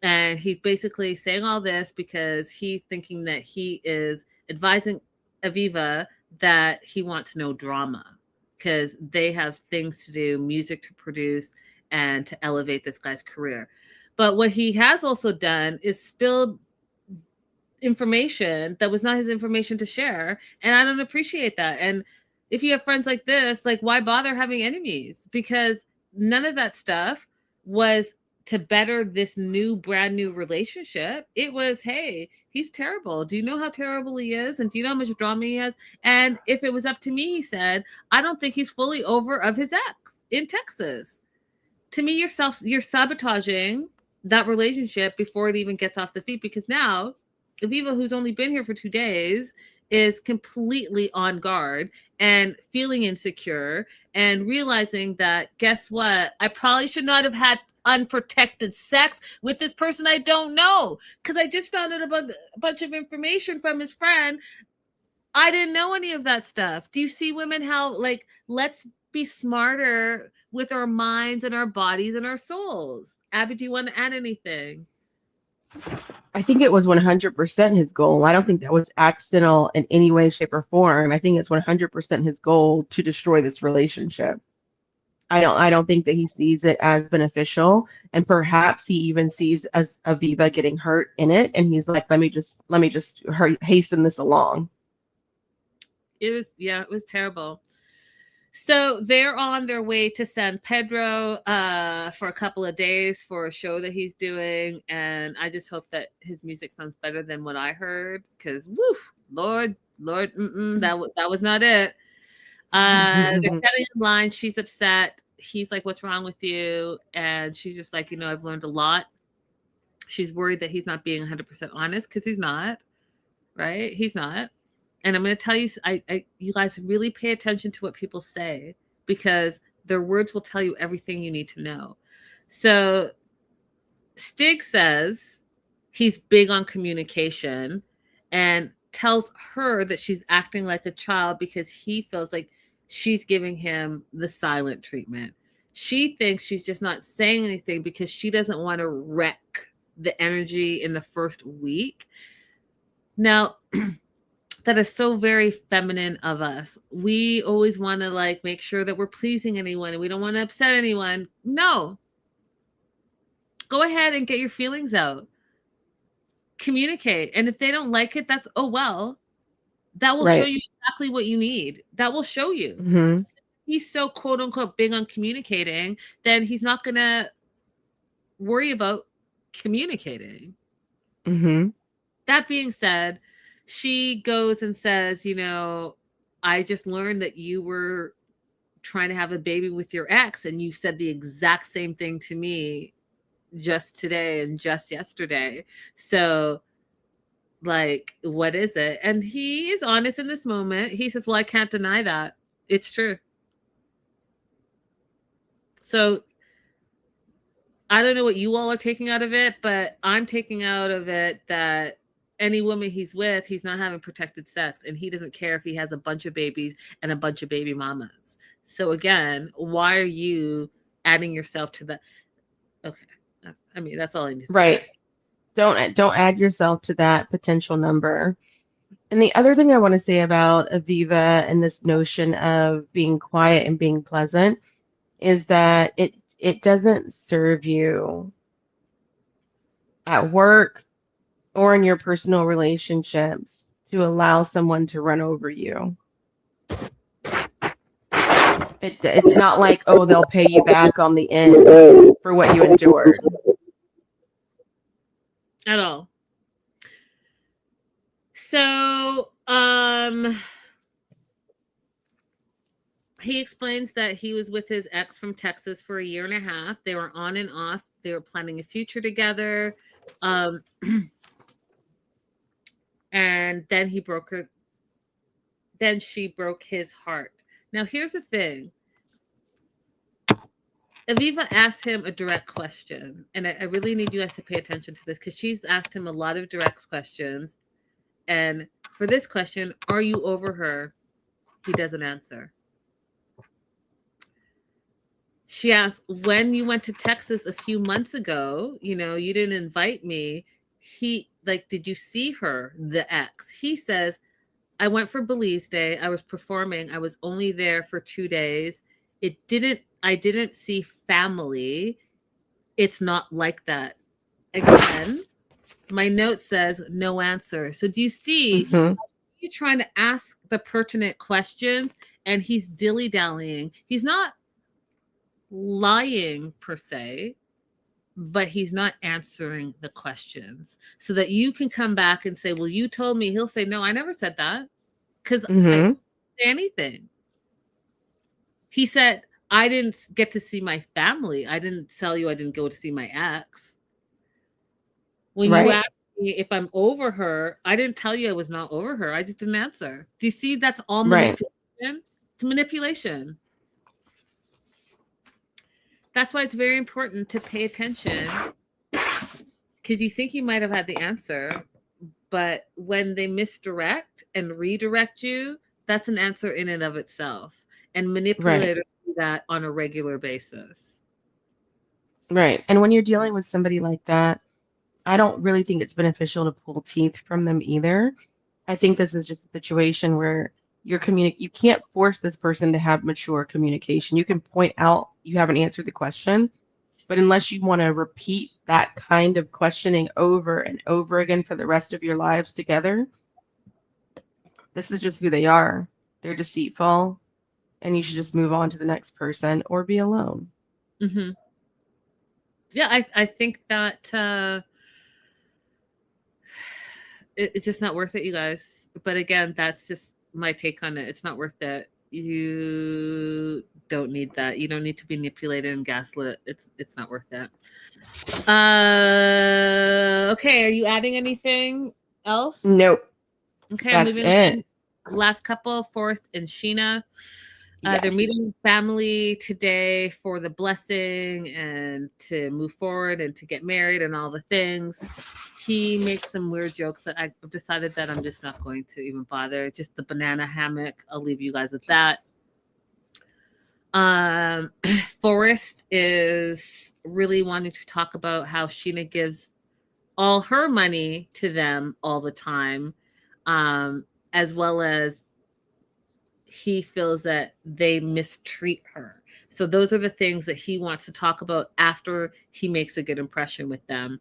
And he's basically saying all this because he's thinking that he is advising Aviva that he wants no drama, because they have things to do, music to produce, and to elevate this guy's career. But what he has also done is spilled information that was not his information to share. And I don't appreciate that. And if you have friends like this, like, why bother having enemies? Because none of that stuff was to better this brand new relationship. It was, hey, he's terrible. Do you know how terrible he is? And do you know how much drama he has? And if it was up to me, he said, I don't think he's fully over of his ex in Texas. To me, you're sabotaging that relationship before it even gets off the feet, because now Aviva, who's only been here for 2 days, is completely on guard and feeling insecure and realizing that, guess what? I probably should not have had unprotected sex with this person I don't know, because I just found out about a bunch of information from his friend. I didn't know any of that stuff. Do you see, women, how, like, let's be smarter with our minds and our bodies and our souls? Abby, do you want to add anything? I think it was 100% his goal. I don't think that was accidental in any way, shape, or form. I think it's 100% his goal to destroy this relationship. I don't think that he sees it as beneficial, and perhaps he even sees as Aviva getting hurt in it, and he's like, let me just hasten this along. It was terrible. So they're on their way to San Pedro for a couple of days for a show that he's doing. And I just hope that his music sounds better than what I heard, because, woof, Lord, that was not it. They're getting in line. She's upset. He's like, "What's wrong with you?" And she's just like, "I've learned a lot." She's worried that he's not being 100% honest because he's not, right? He's not. And I'm going to tell you, you guys really pay attention to what people say because their words will tell you everything you need to know. So Stig says he's big on communication and tells her that she's acting like a child because he feels like she's giving him the silent treatment. She thinks she's just not saying anything because she doesn't want to wreck the energy in the first week. Now, that is so very feminine of us. We always want to like make sure that we're pleasing anyone and we don't want to upset anyone. No. Go ahead and get your feelings out. Communicate. And if they don't like it, that's, oh, well, that will show you exactly what you need. That will show you. Mm-hmm. He's so quote unquote big on communicating, then he's not going to worry about communicating. Mm-hmm. That being said, she goes and says, I just learned that you were trying to have a baby with your ex and you said the exact same thing to me just today and just yesterday. So like, what is it? And he is honest in this moment. He says, well, I can't deny that. It's true. So I don't know what you all are taking out of it, but I'm taking out of it that any woman he's with, he's not having protected sex, and he doesn't care if he has a bunch of babies and a bunch of baby mamas. So again, why are you adding yourself to the? Okay, I mean that's all I need to say. Don't add yourself to that potential number. And the other thing I want to say about Aviva and this notion of being quiet and being pleasant is that it doesn't serve you at work or in your personal relationships to allow someone to run over you. It's not like, oh, they'll pay you back on the end for what you endured. At all. So, he explains that he was with his ex from Texas for a year and a half. They were on and off. They were planning a future together. And then she broke his heart. Now, here's the thing. Aviva asked him a direct question, and I really need you guys to pay attention to this because she's asked him a lot of direct questions. And for this question, are you over her? He doesn't answer. She asked, when you went to Texas a few months ago, you didn't invite me. Did you see her, the ex? He says, I went for Belize Day. I was performing. I was only there for 2 days. I didn't see family. It's not like that. Again, my note says no answer. So do you see he's trying to ask the pertinent questions and he's dilly-dallying. He's not lying per se, but he's not answering the questions so that you can come back and say, well, you told me. He'll say, no, I never said that because I didn't say anything. He said, I didn't get to see my family. I didn't tell you I didn't go to see my ex. When you asked me if I'm over her, I didn't tell you I was not over her. I just didn't answer. Do you see that's all manipulation? It's manipulation. That's why it's very important to pay attention because you think you might have had the answer, but when they misdirect and redirect you, that's an answer in and of itself. And manipulators do that on a regular basis. Right. And when you're dealing with somebody like that, I don't really think it's beneficial to pull teeth from them either. I think this is just a situation where you can't force this person to have mature communication. You can point out you haven't answered the question, but unless you want to repeat that kind of questioning over and over again for the rest of your lives together, this is just who they are. They're deceitful, and you should just move on to the next person or be alone. Mm-hmm. Yeah, I think that it's just not worth it, you guys. But again, that's just my take on it. It's not worth it. You don't need that. You don't need to be manipulated and gaslit. It's not worth that. Okay, are you adding anything else? Nope. Okay, I'm That's moving it. on. Last couple, Forrest and Sheena. They're Yes. meeting family today for the blessing and to move forward and to get married and all the things. He makes some weird jokes that I've decided that I'm just not going to even bother. Just the banana hammock. I'll leave you guys with that. Forrest is really wanting to talk about how Sheena gives all her money to them all the time, as well as he feels that they mistreat her. So those are the things that he wants to talk about after he makes a good impression with them.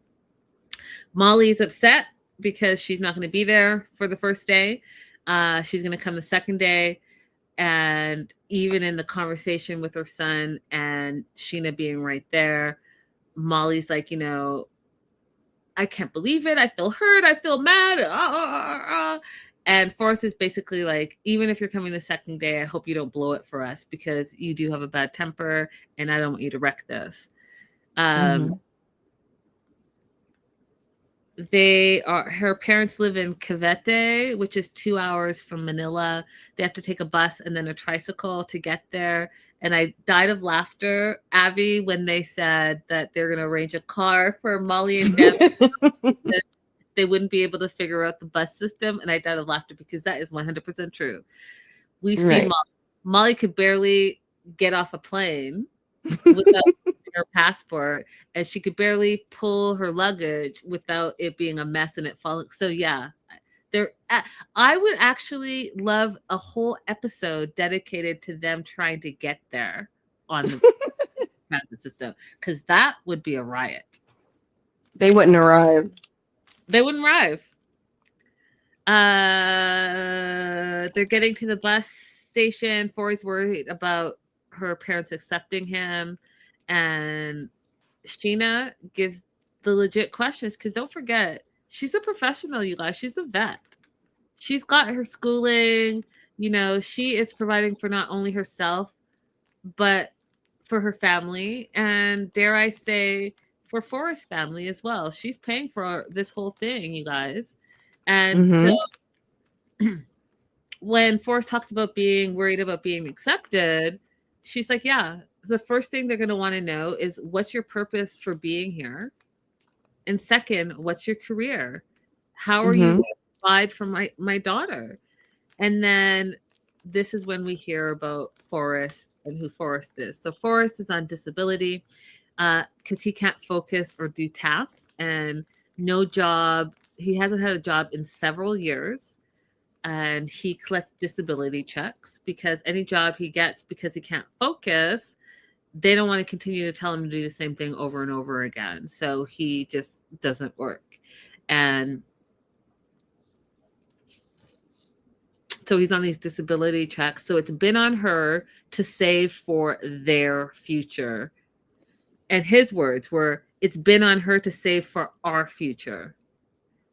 Molly's upset because she's not going to be there for the first day. She's going to come the second day. And even in the conversation with her son and Sheena being right there, Molly's like, I can't believe it. I feel hurt. I feel mad. And Forrest is basically like, even if you're coming the second day, I hope you don't blow it for us because you do have a bad temper and I don't want you to wreck this. Her parents live in Cavite, which is 2 hours from Manila. They have to take a bus and then a tricycle to get there. And I died of laughter, Abby, when they said that they're going to arrange a car for Molly and Deb. They wouldn't be able to figure out the bus system. And I died of laughter because that is 100% true. We've seen Molly could barely get off a plane without her passport, and she could barely pull her luggage without it being a mess and it falling. So yeah, I would actually love a whole episode dedicated to them trying to get there on the transit system, because that would be a riot. They wouldn't arrive. They wouldn't arrive. They're getting to the bus station. Forrest's worried about her parents accepting him, and Sheena gives the legit questions, because don't forget, she's a professional, you guys. She's a vet. She's got her schooling. She is providing for not only herself, but for her family, and dare I say, for Forrest's family as well. She's paying for this whole thing, you guys. And so when Forrest talks about being worried about being accepted, she's like, yeah, the first thing they're going to want to know is, what's your purpose for being here? And second, what's your career? How are you going to provide for my daughter? And then this is when we hear about Forrest and who Forrest is. So Forrest is on disability because he can't focus or do tasks, and no job. He hasn't had a job in several years. And he collects disability checks because any job he gets, because he can't focus, they don't want to continue to tell him to do the same thing over and over again. So he just doesn't work. And so he's on these disability checks. So it's been on her to save for their future. And his words were, it's been on her to save for our future.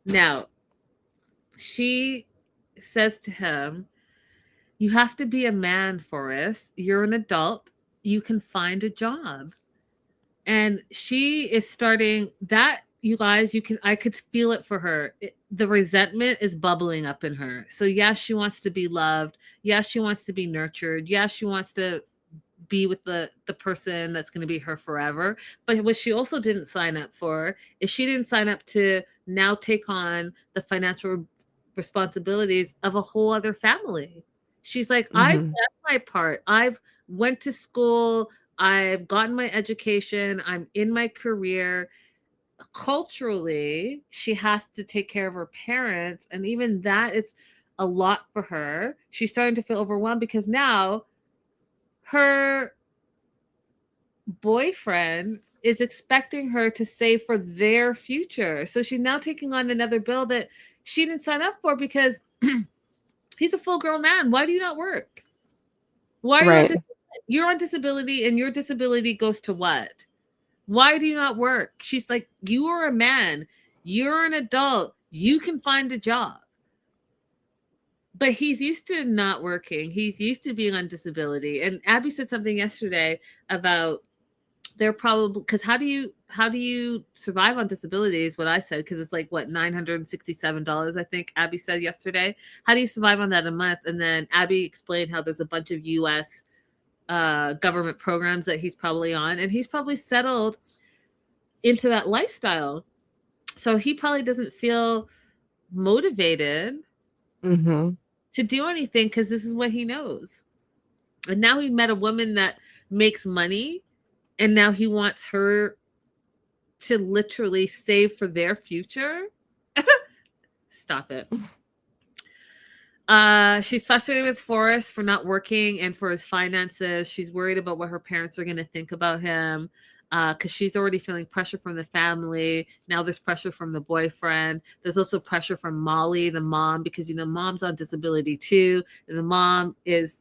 Now, she says to him, you have to be a man, Forrest. You're an adult. You can find a job. And she is starting that, you guys, I could feel it for her. The resentment is bubbling up in her. So yes, she wants to be loved. Yes, she wants to be nurtured. Yes, she wants to be with the person that's going to be her forever. But what she also didn't sign up for is she didn't sign up to now take on the financial responsibilities of a whole other family. She's like, I've done my part. I've went to school. I've gotten my education. I'm in my career. Culturally, she has to take care of her parents. And even that is a lot for her. She's starting to feel overwhelmed because now her boyfriend is expecting her to save for their future. So she's now taking on another bill that she didn't sign up for because he's a full grown man. Why do you not work? Why are you on disability? You're on disability, and your disability goes to what? Why do you not work? She's like, you are a man. You're an adult. You can find a job. but he's used to not working. He's used to being on disability. And Abby said something yesterday about they're probably, because how do you survive on disability is what I said, because it's like what, $967, I think Abby said yesterday. How do you survive on that a month? And then Abby explained how there's a bunch of US government programs that he's probably on, and he's probably settled into that lifestyle. So he probably doesn't feel motivated to do anything because this is what he knows. And now he met a woman that makes money, and now he wants her to literally save for their future. Stop it. She's frustrated with Forrest for not working and for his finances. She's worried about what her parents are going to think about him, because she's already feeling pressure from the family. Now there's pressure from the boyfriend. There's also pressure from Molly, the mom, because, you know, mom's on disability too. And the mom is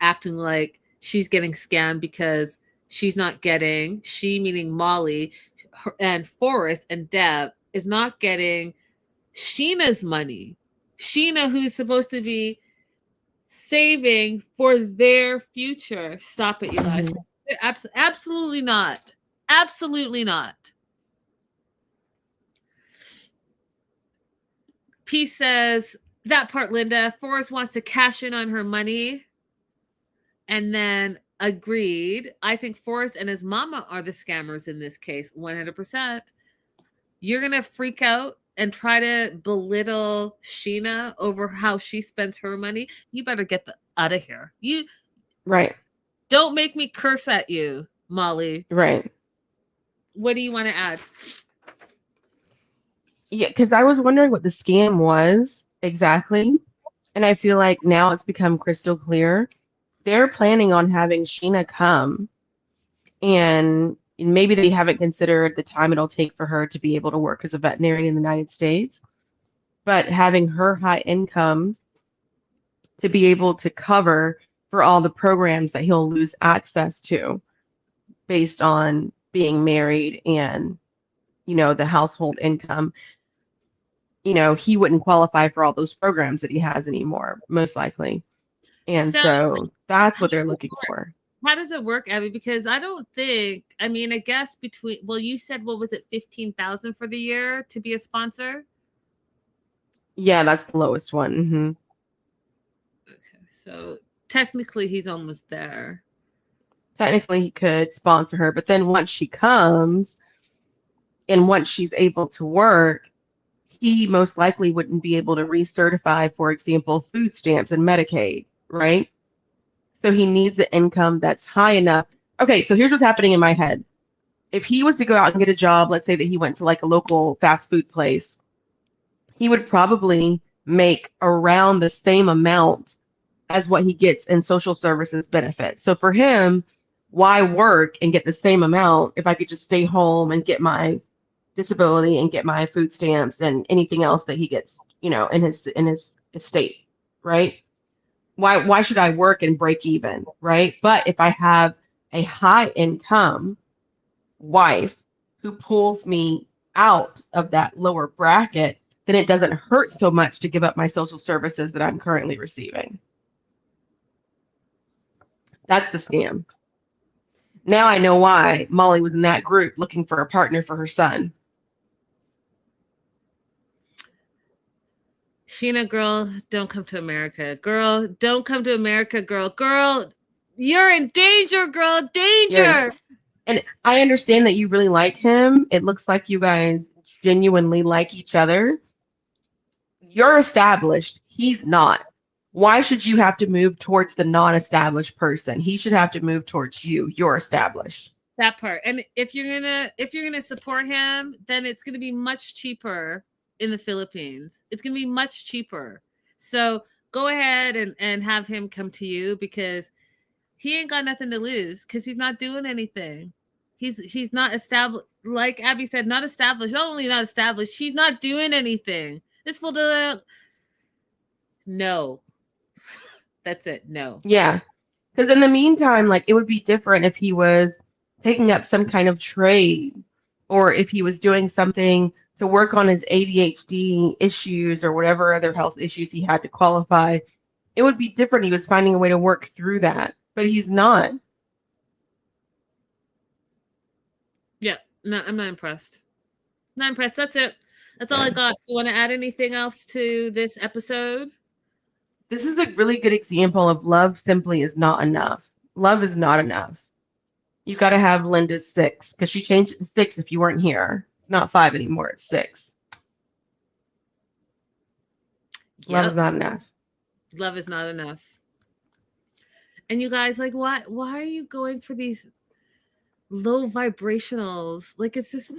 acting like she's getting scammed because she's not getting, she meaning Molly and Forrest and Deb, is not getting Sheena's money. Sheena, who's supposed to be saving for their future. Stop it, you guys. Absolutely not. Absolutely not. P says, that part, Linda. Forrest wants to cash in on her money. And then agreed. I think Forrest and his mama are the scammers in this case. 100%. You're going to freak out and try to belittle Sheena over how she spends her money. You better get out of here. You right. Don't make me curse at you, Molly. Right. What do you want to add? Yeah, because I was wondering what the scam was exactly. And I feel like now it's become crystal clear. They're planning on having Sheena come, and maybe they haven't considered the time it'll take for her to be able to work as a veterinarian in the United States, but having her high income to be able to cover for all the programs that he'll lose access to based on being married and, you know, the household income. You know, he wouldn't qualify for all those programs that he has anymore, most likely. And so that's what they're looking for. How does it work, Abby? Because I don't think, I mean, I guess you said, what was it, 15,000 for the year to be a sponsor? Yeah, that's the lowest one. Mm-hmm. Okay, so technically he's almost there. Technically he could sponsor her, but then once she comes and once she's able to work, he most likely wouldn't be able to recertify, for example, food stamps and Medicaid, right? So he needs an income that's high enough. Okay, so here's what's happening in my head. If he was to go out and get a job, let's say that he went to like a local fast food place, he would probably make around the same amount as what he gets in social services benefits. So for him, why work and get the same amount if I could just stay home and get my disability and get my food stamps and anything else that he gets, you know, in his estate, right? Why should I work and break even, right? But if I have a high income wife who pulls me out of that lower bracket, then it doesn't hurt so much to give up my social services that I'm currently receiving. That's the scam. Now I know why Molly was in that group looking for a partner for her son. Sheena, girl, don't come to America. Girl, don't come to America, girl. Girl, you're in danger, girl. Danger. Yeah. And I understand that you really like him. It looks like you guys genuinely like each other. You're established. He's not. Why should you have to move towards the non-established person? He should have to move towards you. You're established. That part. And if you're gonna support him, then it's gonna be much cheaper in the Philippines. It's gonna be much cheaper. So go ahead and have him come to you, because he ain't got nothing to lose, because he's not doing anything. He's not established, like Abby said, not established. Not only not established, he's not doing anything. This fool doesn't. No. That's it. No. Yeah. Because in the meantime, like, it would be different if he was taking up some kind of trade, or if he was doing something to work on his ADHD issues or whatever other health issues he had to qualify It would be different. He was finding a way to work through that, but he's not. Yeah, no, I'm not impressed. Not impressed. That's it. That's all Yeah. I got. Do you want to add anything else to this episode? This is a really good example of love simply is not enough. Love is not enough. You got to have Linda's 6 because she changed it to 6 if you weren't here. Not 5 anymore. It's 6. Love is Yep. not enough. Love is not enough. And you guys, like, why are you going for these low vibrationals? Like, it's just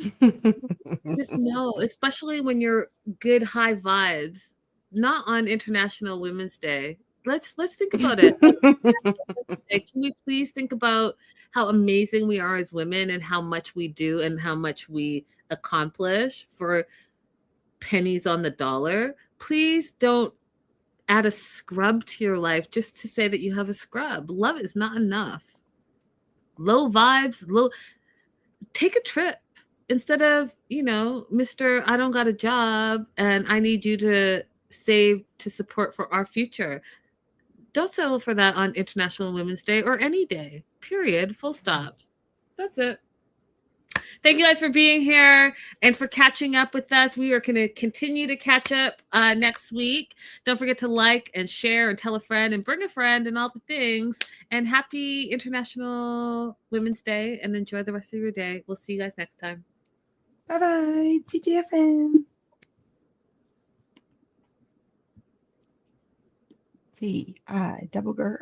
no, especially when you're good high vibes, not on International Women's Day. Let's think about it. Can we please think about how amazing we are as women and how much we do and how much we accomplish for pennies on the dollar? Please don't add a scrub to your life just to say that you have a scrub. Love is not enough. Low vibes, take a trip instead of, Mr. I don't got a job and I need you to save to support for our future. Don't settle for that on International Women's Day or any day, period, full stop. That's it. Thank you guys for being here and for catching up with us. We are going to continue to catch up next week. Don't forget to like and share and tell a friend and bring a friend and all the things. And happy International Women's Day and enjoy the rest of your day. We'll see you guys next time. Bye-bye. TGFN. T-I double girl.